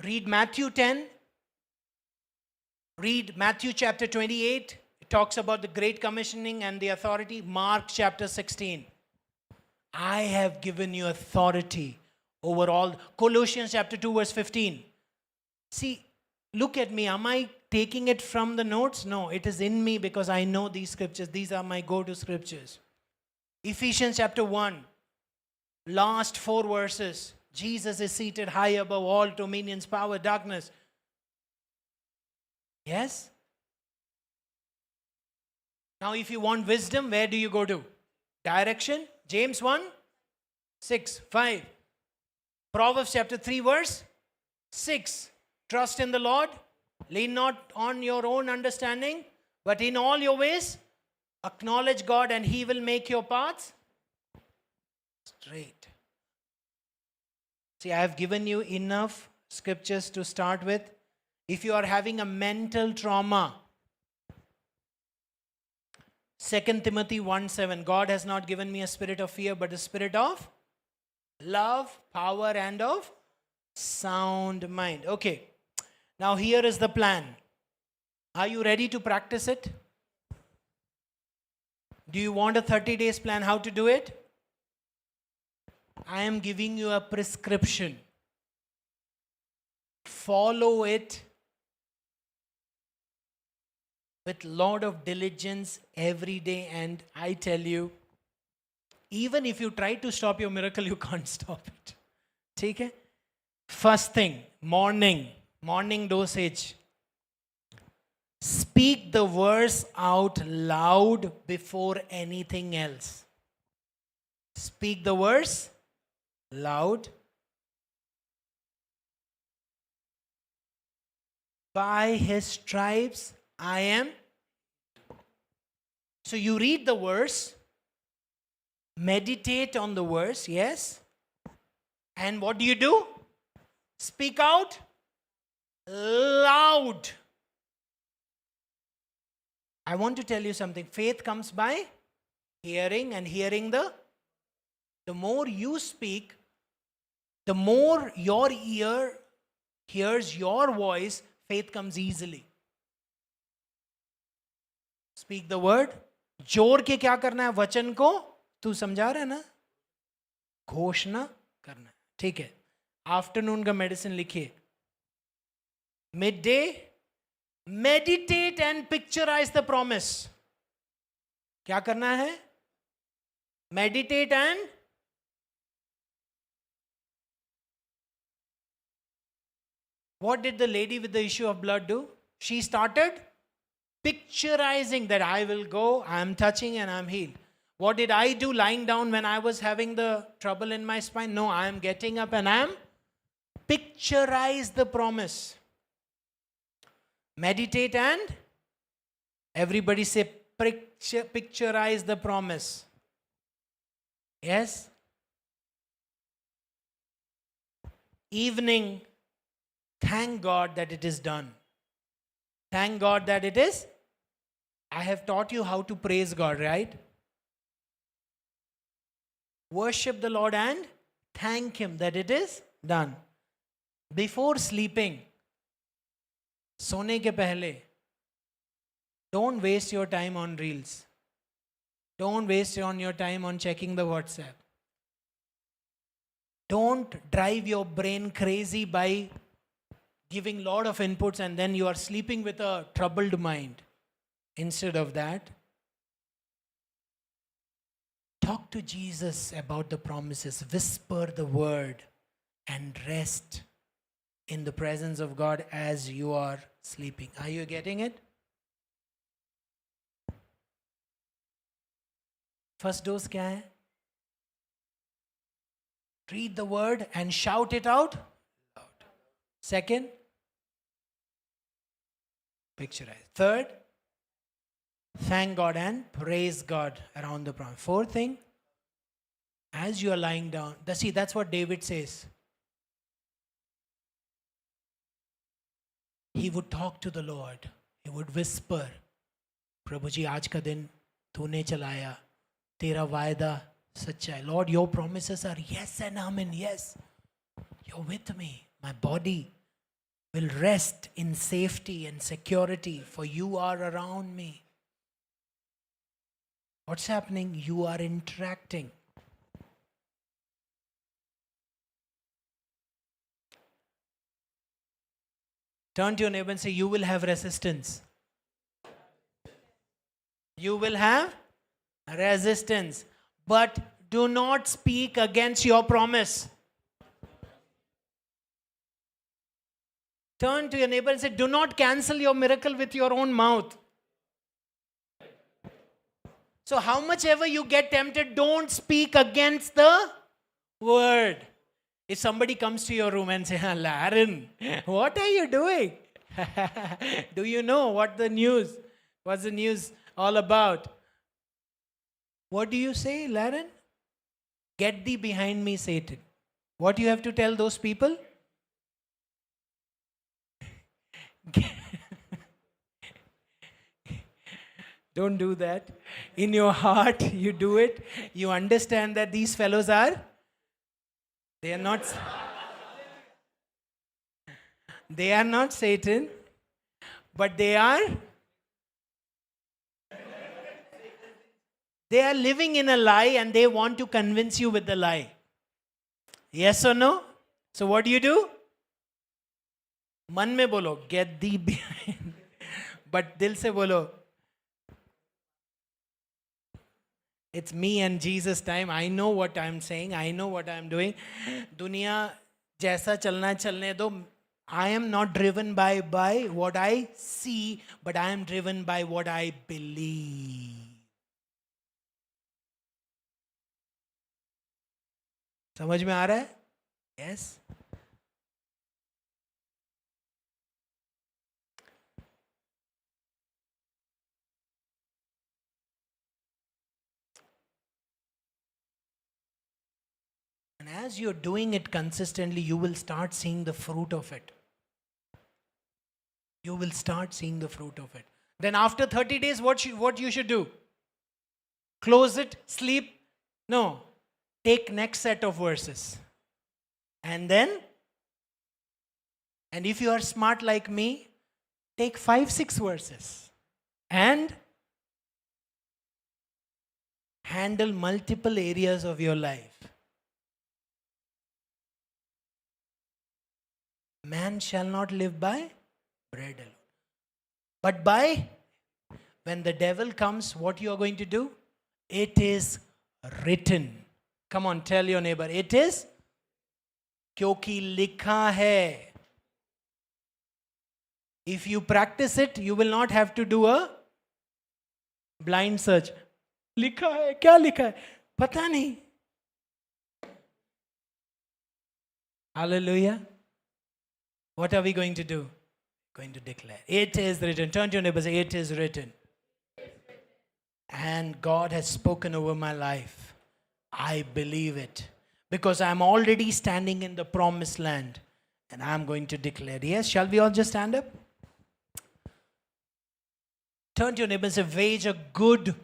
Read Matthew 10. Read Matthew chapter 28. It talks about the Great Commissioning and the authority. Mark chapter 16. I have given you authority over all. Colossians chapter 2 verse 15. See, look at me. Am I taking it from the notes? No, it is in me because I know these scriptures. These are my go-to scriptures. Ephesians chapter 1. Last 4 verses. Jesus is seated high above all dominions, power, darkness. Yes? Now if you want wisdom, where do you go to? Direction. James 1, 6, 5. Proverbs chapter 3 verse 6. Trust in the Lord. Lean not on your own understanding, but in all your ways acknowledge God and He will make your paths Straight. See, I have given you enough scriptures to start with. If you are having a mental trauma, 2 Timothy 1:7, God has not given me a spirit of fear, but a spirit of love, power, and of sound mind. Okay, now here is the plan. Are you ready to practice it? Do you want a 30 days plan how to do it? I am giving you a prescription. Follow it with lot of diligence every day, and I tell you, even if you try to stop your miracle, you can't stop it. Take it. First thing, morning dosage. Speak the verse out loud before anything else. Speak the verse loud. By his stripes I am. So you read the verse, meditate on the verse, yes? And what do? Speak out loud. I want to tell you something. Faith comes by hearing, and hearing the more you speak, the more your ear hears your voice, faith comes easily. Speak the word. जोर के क्या करना है? वचन को तू समझा रहा है ना, घोषणा करना है. ठीक है. आफ्टरनून का मेडिसिन लिखिए. Mid day, meditate and picturise the promise. क्या करना है? Meditate and what did the lady with the issue of blood do? She started picturizing that I will go, I am touching and I am healed. What did I do lying down when I was having the trouble in my spine? No, I am getting up and I am picturize the promise. Meditate and everybody say picturize the promise. Yes? Evening, thank God that it is done. Thank God that it is. I have taught you how to praise God, right? Worship the Lord and thank Him that it is done. Before sleeping, सोने के पहले, don't waste your time on reels. Don't waste your time on checking the WhatsApp. Don't drive your brain crazy by giving lot of inputs and then you are sleeping with a troubled mind. Instead of that, talk to Jesus about the promises. Whisper the word and rest in the presence of God as you are sleeping. Are you getting it? First dose क्या है? Read the word and shout it out loud. Second, picturize. Third, thank God and praise God around the promise. Fourth thing, as you are lying down, see, that's what David says. He would talk to the Lord. He would whisper, प्रभु जी आज का दिन तूने चलाया, तेरा वायदा सच्चा है. Lord, your promises are yes and amen. Yes, you're with me. My body will rest in safety and security, for you are around me. What's happening? You are interacting. Turn to your neighbor and say, you will have resistance. You will have resistance. But do not speak against your promise. Turn to your neighbor and say, do not cancel your miracle with your own mouth. So how much ever you get tempted, don't speak against the word. If somebody comes to your room and say, Laren, what are you doing? Do you know what's the news all about? What do you say, Laren? Get thee behind me, Satan. What you have to tell those people? Don't do that. In your heart, you do it. You understand that these fellows they are not Satan, but they are living in a lie and they want to convince you with the lie. Yes or no? So what do? मन में बोलो, get thee behind. But दिल से बोलो, it's me and Jesus time. I know what I'm saying. I know what I'm doing. दुनिया जैसा चलना चलने दो. I am not driven by what I see, but I am driven by what I believe. समझ में आ रहा है? Yes. And as you're doing it consistently, you will start seeing the fruit of it. You will start seeing the fruit of it. Then after 30 days, what you should do? Close it, sleep? No. Take next set of verses. And if you are smart like me, take 5-6 verses. And handle multiple areas of your life. Man shall not live by bread alone, but by, when the devil comes, what you are going to do? It is written. Come on, tell your neighbor, it is, क्योंकि लिखा है. If you practice it, you will not have to do a blind search. लिखा है, क्या लिखा है? पता नहीं. Hallelujah. What are we going to do? Going to declare. It is written. Turn to your neighbor and say, it is written. And God has spoken over my life. I believe it. Because I'm already standing in the promised land. And I'm going to declare. Yes, shall we all just stand up? Turn to your neighbor and say, wage a good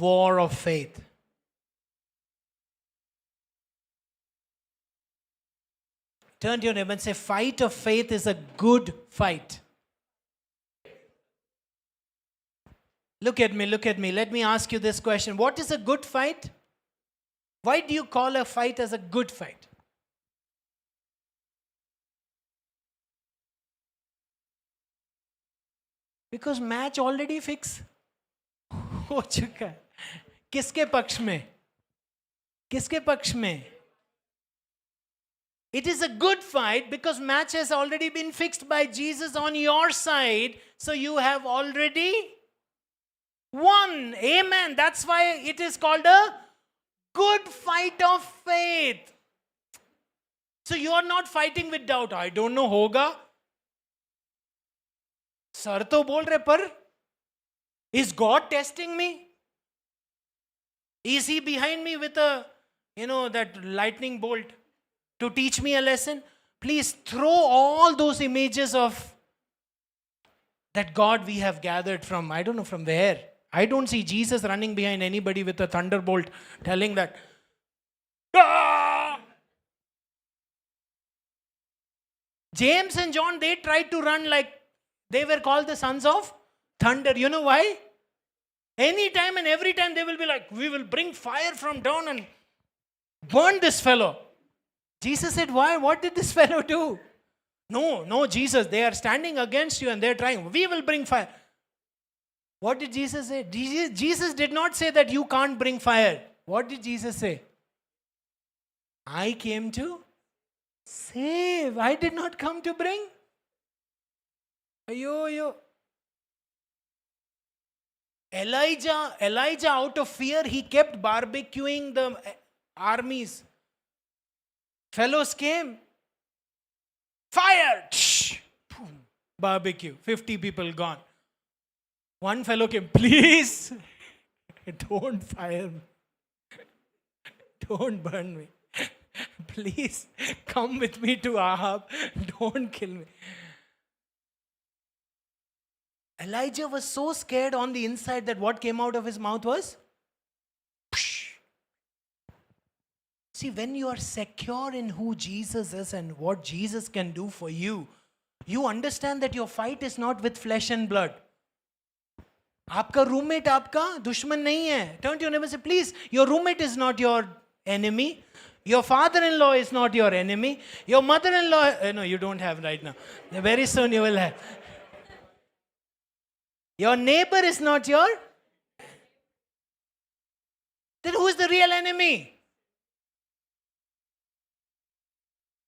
war of faith. Turn to your neighbor and say, fight of faith is a good fight. Look at me. Let me ask you this question. What is a good fight? Why do you call a fight as a good fight? Because match already fix हो चुका है. किसके पक्ष में? किसके पक्ष में? It is a good fight because match has already been fixed by Jesus on your side. So you have already won. Amen. That's why it is called a good fight of faith. So you are not fighting with doubt. I don't know होगा. Sir तो बोल रहे पर is God testing me? Is he behind me with a, that lightning bolt to teach me a lesson? Please throw all those images of that God we have gathered from, I don't know from where. I don't see Jesus running behind anybody with a thunderbolt telling that, ah! James and John, they tried to run like they were called the sons of thunder. You know why? Anytime and every time they will be like, we will bring fire from down and burn this fellow. Jesus said, why? What did this fellow do? No, Jesus, they are standing against you and they are trying. We will bring fire. What did Jesus say? Jesus did not say that you can't bring fire. What did Jesus say? I came to save. I did not come to bring. Ayo. Elijah, out of fear, he kept barbecuing the armies. Fellows came. Fire! Boom. Barbecue. 50 people gone. One fellow came, please, don't fire me. Don't burn me. Please come with me to Ahab. Don't kill me. Elijah was so scared on the inside that what came out of his mouth was? See, when you are secure in who Jesus is and what Jesus can do for you, you understand that your fight is not with flesh and blood. आपका roommate आपका दुश्मन नहीं है. Turn to your neighbor and say, please, your roommate is not your enemy. Your father-in-law is not your enemy. Your mother-in-law, no, you don't have right now. Very soon you will have. Your neighbor is not your. Then who is the real enemy?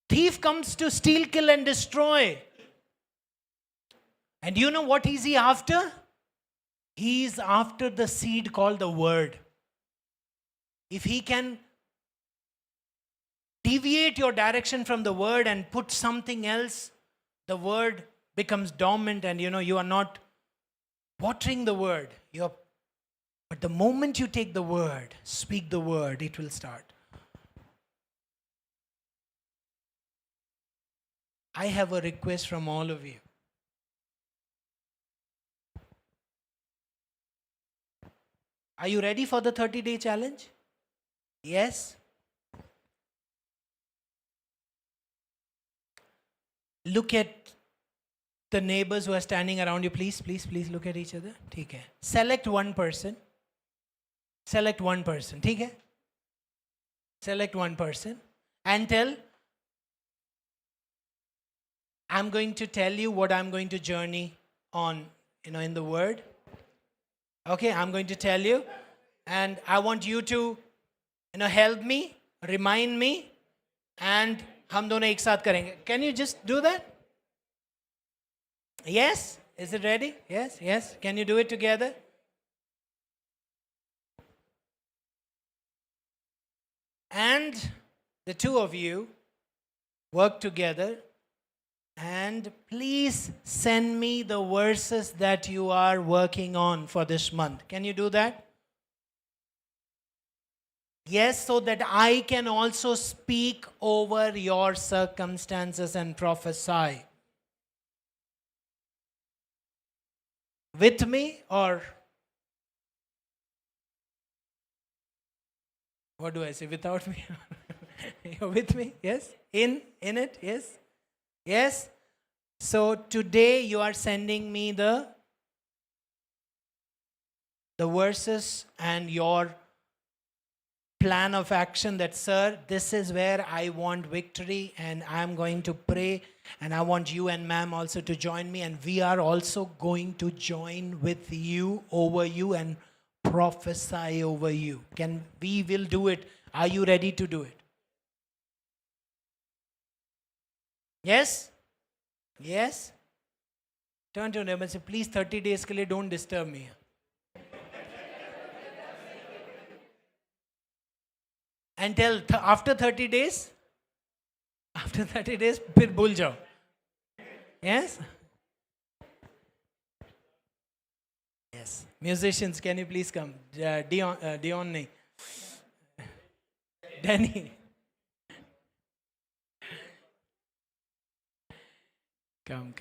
Thief comes to steal, kill, and destroy. And you know what is he after? He is after the seed called the word. If he can deviate your direction from the word and put something else, the word becomes dormant and you are not watering the word. But the moment you take the word, speak the word, it will start. I have a request from all of you. Are you ready for the 30-day challenge? Yes? Look at the neighbors who are standing around you. Please look at each other. ठीक है. Select one person. Select one person. ठीक है? Select one person and tell, I'm going to tell you what I'm going to journey on, in the word. Okay, I'm going to tell you. And I want you to, help me, remind me, and हम दोनों एक साथ करेंगे. Can you just do that? Yes? Is it ready? Yes. Can you do it together? And the two of you work together. And please send me the verses that you are working on for this month. Can you do that? Yes, so that I can also speak over your circumstances and prophesy. With me or what do I say? Without me? You're with me? Yes? In it? Yes? Yes? So today you are sending me the verses and your plan of action that, sir, this is where I want victory and I'm going to pray and I want you and ma'am also to join me and we are also going to join with you over you and prophesy over you. We will do it. Are you ready to do it? Yes? Yes? Turn to your neighbor and say, please 30 days के लिए don't disturb me. And tell, after 30 days, फिर भूल जाओ. Yes? Yes. Musicians, can you please come? Dion nahi. Danny. Come.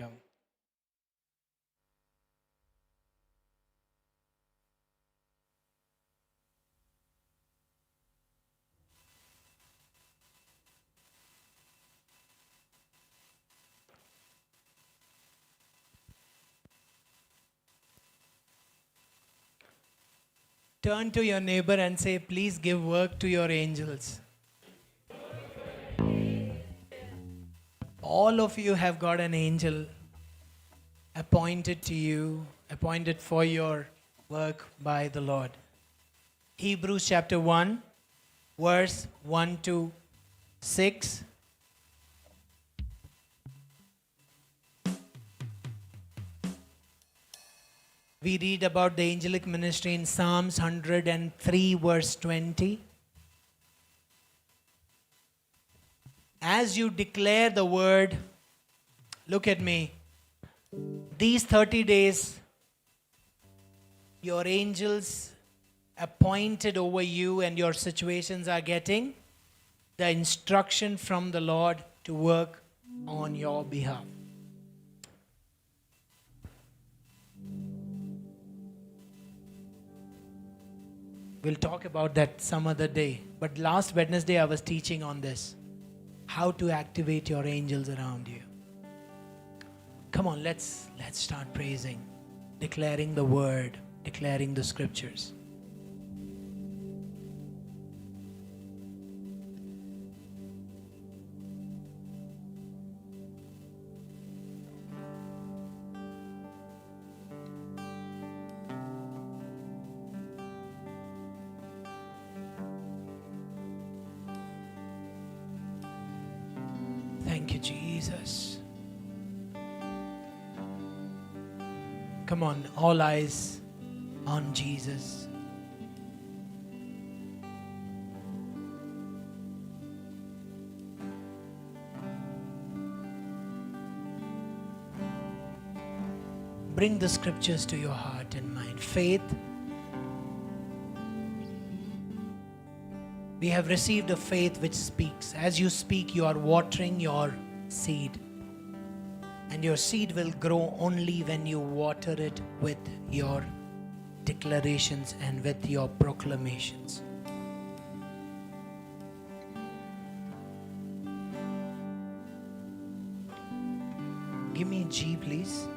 Turn to your neighbor and say, please give work to your angels. All of you have got an angel appointed to you, appointed for your work by the Lord. Hebrews chapter 1, verse 1 to 6. We read about the angelic ministry in Psalms 103, verse 20. As you declare the word, look at me. These 30 days, your angels appointed over you and your situations are getting the instruction from the Lord to work on your behalf. We'll talk about that some other day. But last Wednesday I was teaching on this. How to activate your angels around you. Come on, let's start praising, declaring the word, declaring the scriptures. Thank you, Jesus. Come on, all eyes on Jesus. Bring the scriptures to your heart and mind. Faith. We have received a faith which speaks. As you speak, you are watering your seed. And your seed will grow only when you water it with your declarations and with your proclamations. Give me G, please.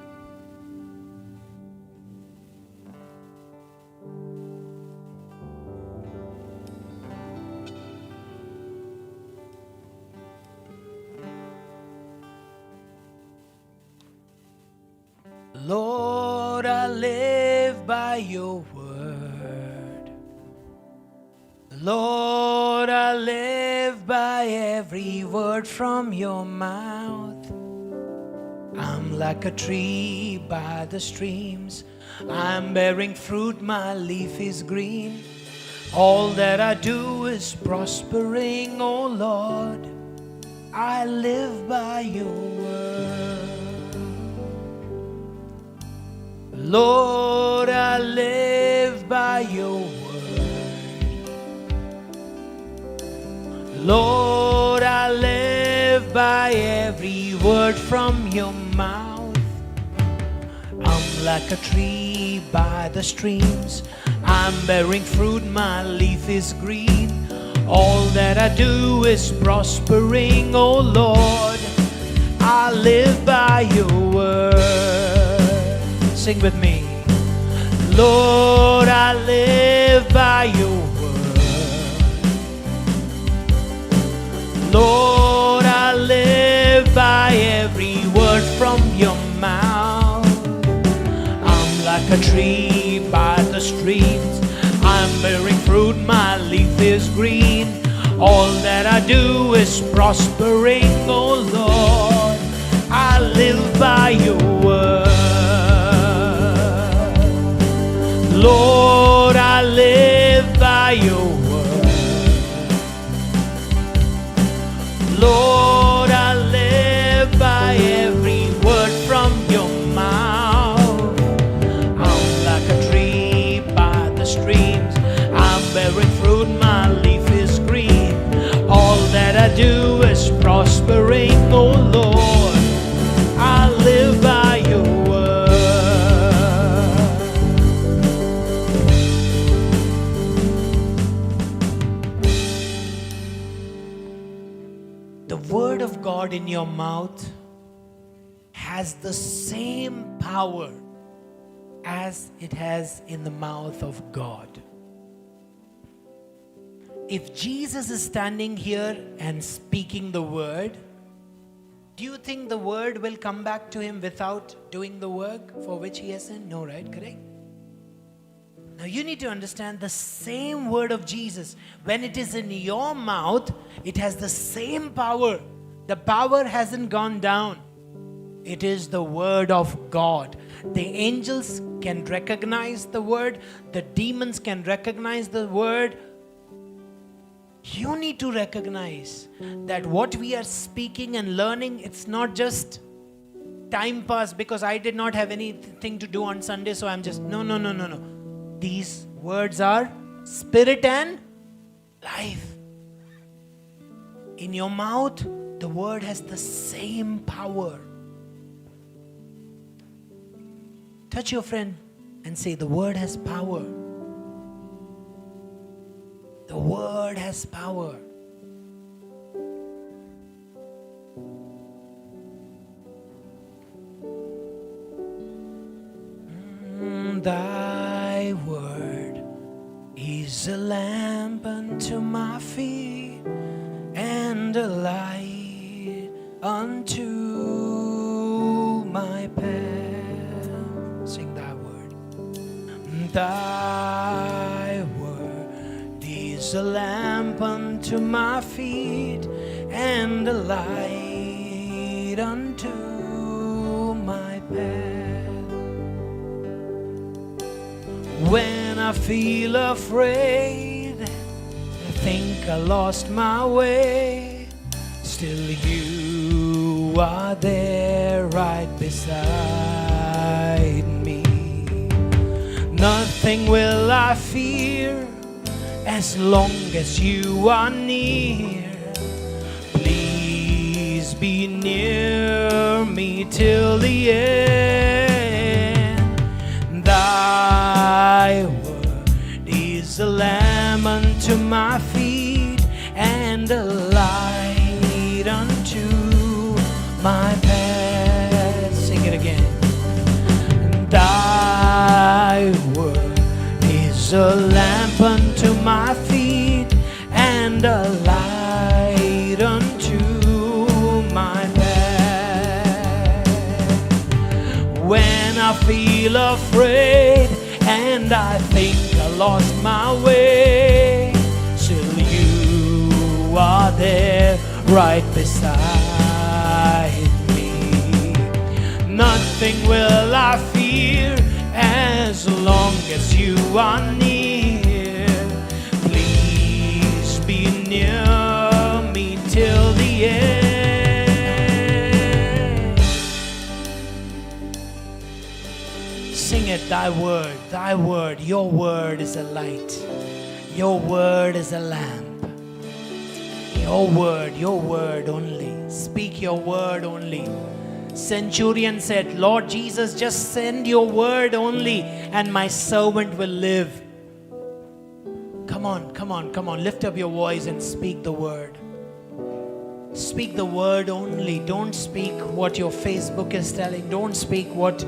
Lord, I live by your word. Lord, I live by every word from your mouth. I'm like a tree by the streams. I'm bearing fruit, my leaf is green. All that I do is prospering, oh Lord. I live by your word. Lord, I live by your word. Lord, I live by every word from your mouth. I'm like a tree by the streams. I'm bearing fruit, my leaf is green. All that I do is prospering, oh Lord. I live by your word. Sing with me. Lord, I live by your word. Lord, I live by every word from your mouth. I'm like a tree by the streams. I'm bearing fruit, my leaf is green. All that I do is prospering, oh Lord. I live by your word. Lord, I live by your word. Lord, I live by every word from your mouth. I'm like a tree by the streams. I'm bearing fruit, my leaf is green. All that I do is prospering, oh Lord. I live by your word. The word of God in your mouth has the same power as it has in the mouth of God. If Jesus is standing here and speaking the word, do you think the word will come back to him without doing the work for which he has sent? No, right? Correct? Now you need to understand the same word of Jesus, when it is in your mouth, it has the same power. The power hasn't gone down. It is the word of God. The angels can recognize the word. The demons can recognize the word. You need to recognize that what we are speaking and learning, it's not just time pass because I did not have anything to do on Sunday, so I'm just, no. These words are spirit and life. In your mouth, the word has the same power. Touch your friend and say, the word has power. The word has power. Thy word is a lamp unto my feet and a light unto my path. Sing thy word. Thy word is a lamp unto my feet and a light unto my path. When I feel afraid, I think I lost my way, still you are there right beside me. Nothing will I fear as long as you are near. Please be near me till the end. Thy word is a lamp unto my feet and a light unto my path. Sing it again. Thy word is a lamp unto my feet and a light unto my path. When I feel afraid and I think I lost my way, still you are there right beside me. Nothing will I fear as long as you are near. Please be near me till the end. Sing it, thy word, your word is a light. Your word is a lamp. Your word only. Speak your word only. Centurion said, Lord Jesus, just send your word only and my servant will live. Come on. Lift up your voice and speak the word. Speak the word only. Don't speak what your Facebook is telling. Don't speak what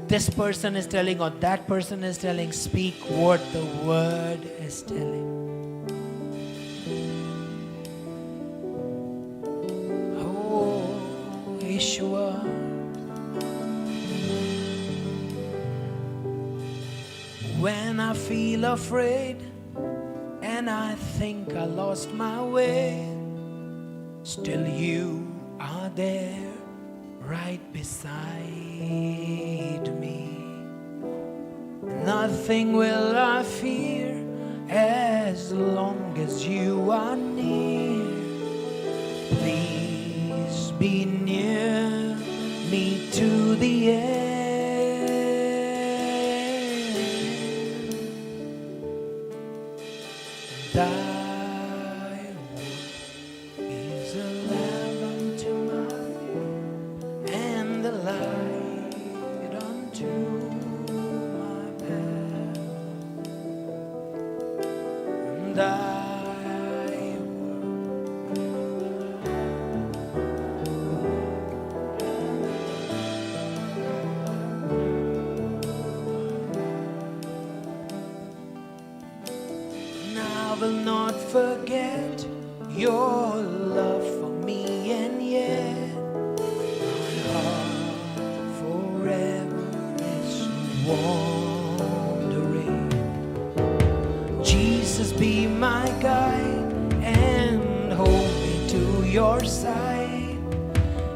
this person is telling or that person is telling. Speak what the word is telling. Oh, Yeshua. When I feel afraid and I think I lost my way, still you are there right beside me. Nothing will I fear as long as you are near. Please be near me to the end. Thy word is a lamp unto my feet and a light unto my path. Thy I will not forget your love for me, and yet my heart forever is wandering. Jesus, be my guide and hold me to your side,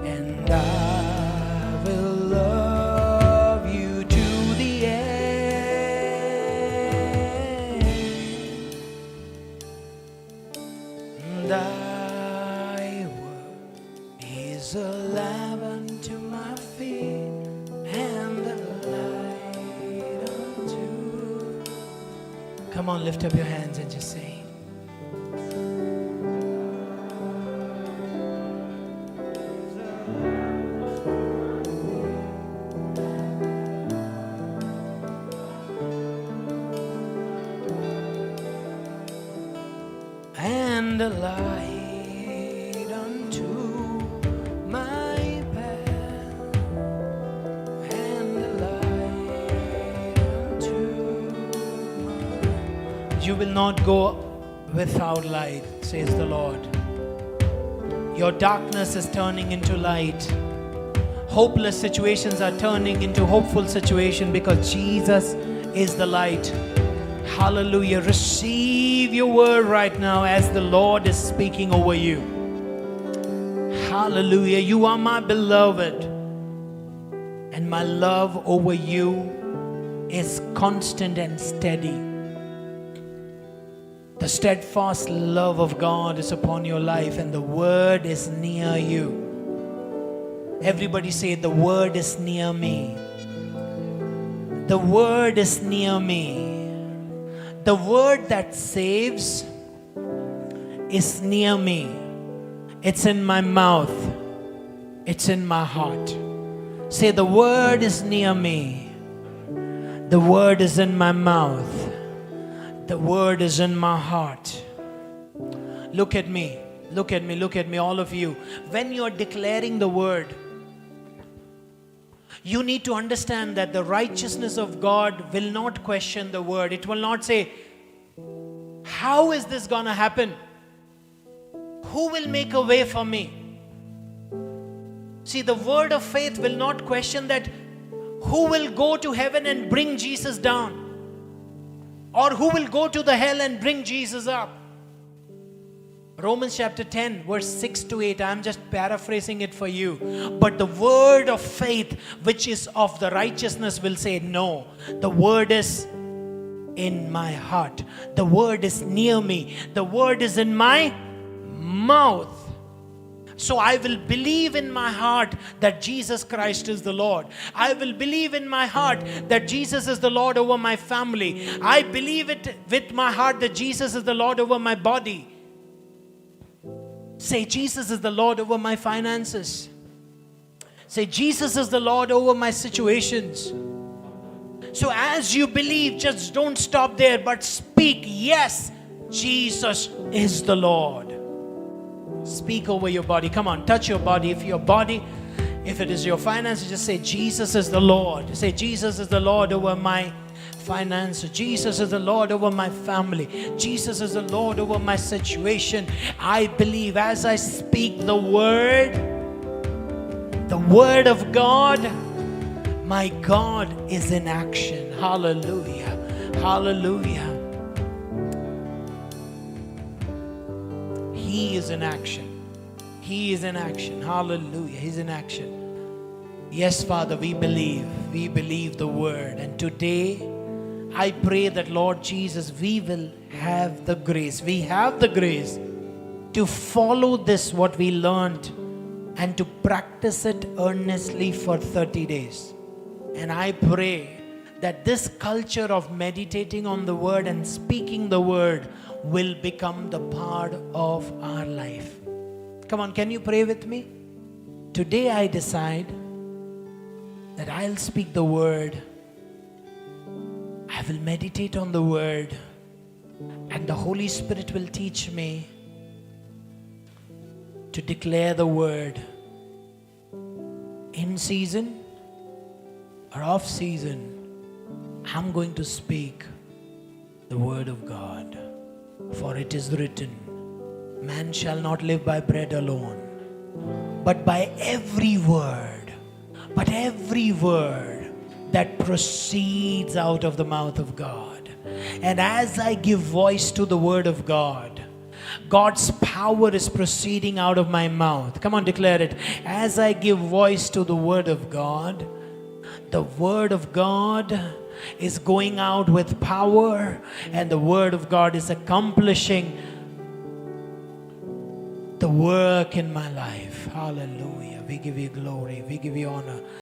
and I will love you to the end. Thy word is a lamp unto my feet and a light unto Come on, lift up your hands and just say. And a light unto my path, and a light unto my... You will not go without light, says the Lord. Your darkness is turning into light. Hopeless situations are turning into hopeful situations because Jesus is the light. Hallelujah. Receive your word right now as the Lord is speaking over you. Hallelujah. You are my beloved, and my love over you is constant and steady. The steadfast love of God is upon your life, and the word is near you. Everybody say, the word is near me. The word is near me. The word that saves is near me. It's in my mouth. It's in my heart. Say, the word is near me. The word is in my mouth. The word is in my heart. Look at me. Look at me. Look at me, all of you. When you're declaring the word, you need to understand that the righteousness of God will not question the word. It will not say, how is this going to happen? Who will make a way for me? See, the word of faith will not question that who will go to heaven and bring Jesus down, or who will go to the hell and bring Jesus up. Romans chapter 10 verse 6 to 8, I'm just paraphrasing it for you. But the word of faith, which is of the righteousness, will say, no, the word is in my heart. The word is near me. The word is in my mouth. So I will believe in my heart that Jesus Christ is the Lord. I will believe in my heart that Jesus is the Lord over my family. I believe it with my heart that Jesus is the Lord over my body. Say, Jesus is the Lord over my finances. Say, Jesus is the Lord over my situations. So as you believe, just don't stop there, but speak, yes, Jesus is the Lord. Speak over your body. Come on, touch your body. If it is your finances, just say, Jesus is the Lord. Say, Jesus is the Lord over my finance. Jesus is the Lord over my family. Jesus is the Lord over my situation. I believe as I speak the word of God, my God is in action. Hallelujah. Hallelujah. He is in action. He is in action. Hallelujah. He's in action. Yes, Father, we believe. We believe the word. And today, I pray that, Lord Jesus, we will have the grace. We have the grace to follow this, what we learned, and to practice it earnestly for 30 days. And I pray that this culture of meditating on the word and speaking the word will become the part of our life. Come on, can you pray with me? Today I decide that I'll speak the word. I will meditate on the word, and the Holy Spirit will teach me to declare the word in season or off season. I'm going to speak the word of God, for it is written, man shall not live by bread alone, but by every word that proceeds out of the mouth of God. And as I give voice to the word of God, God's power is proceeding out of my mouth. Come on, declare it. As I give voice to the word of God, the word of God is going out with power, and the word of God is accomplishing the work in my life. Hallelujah. We give you glory. We give you honor.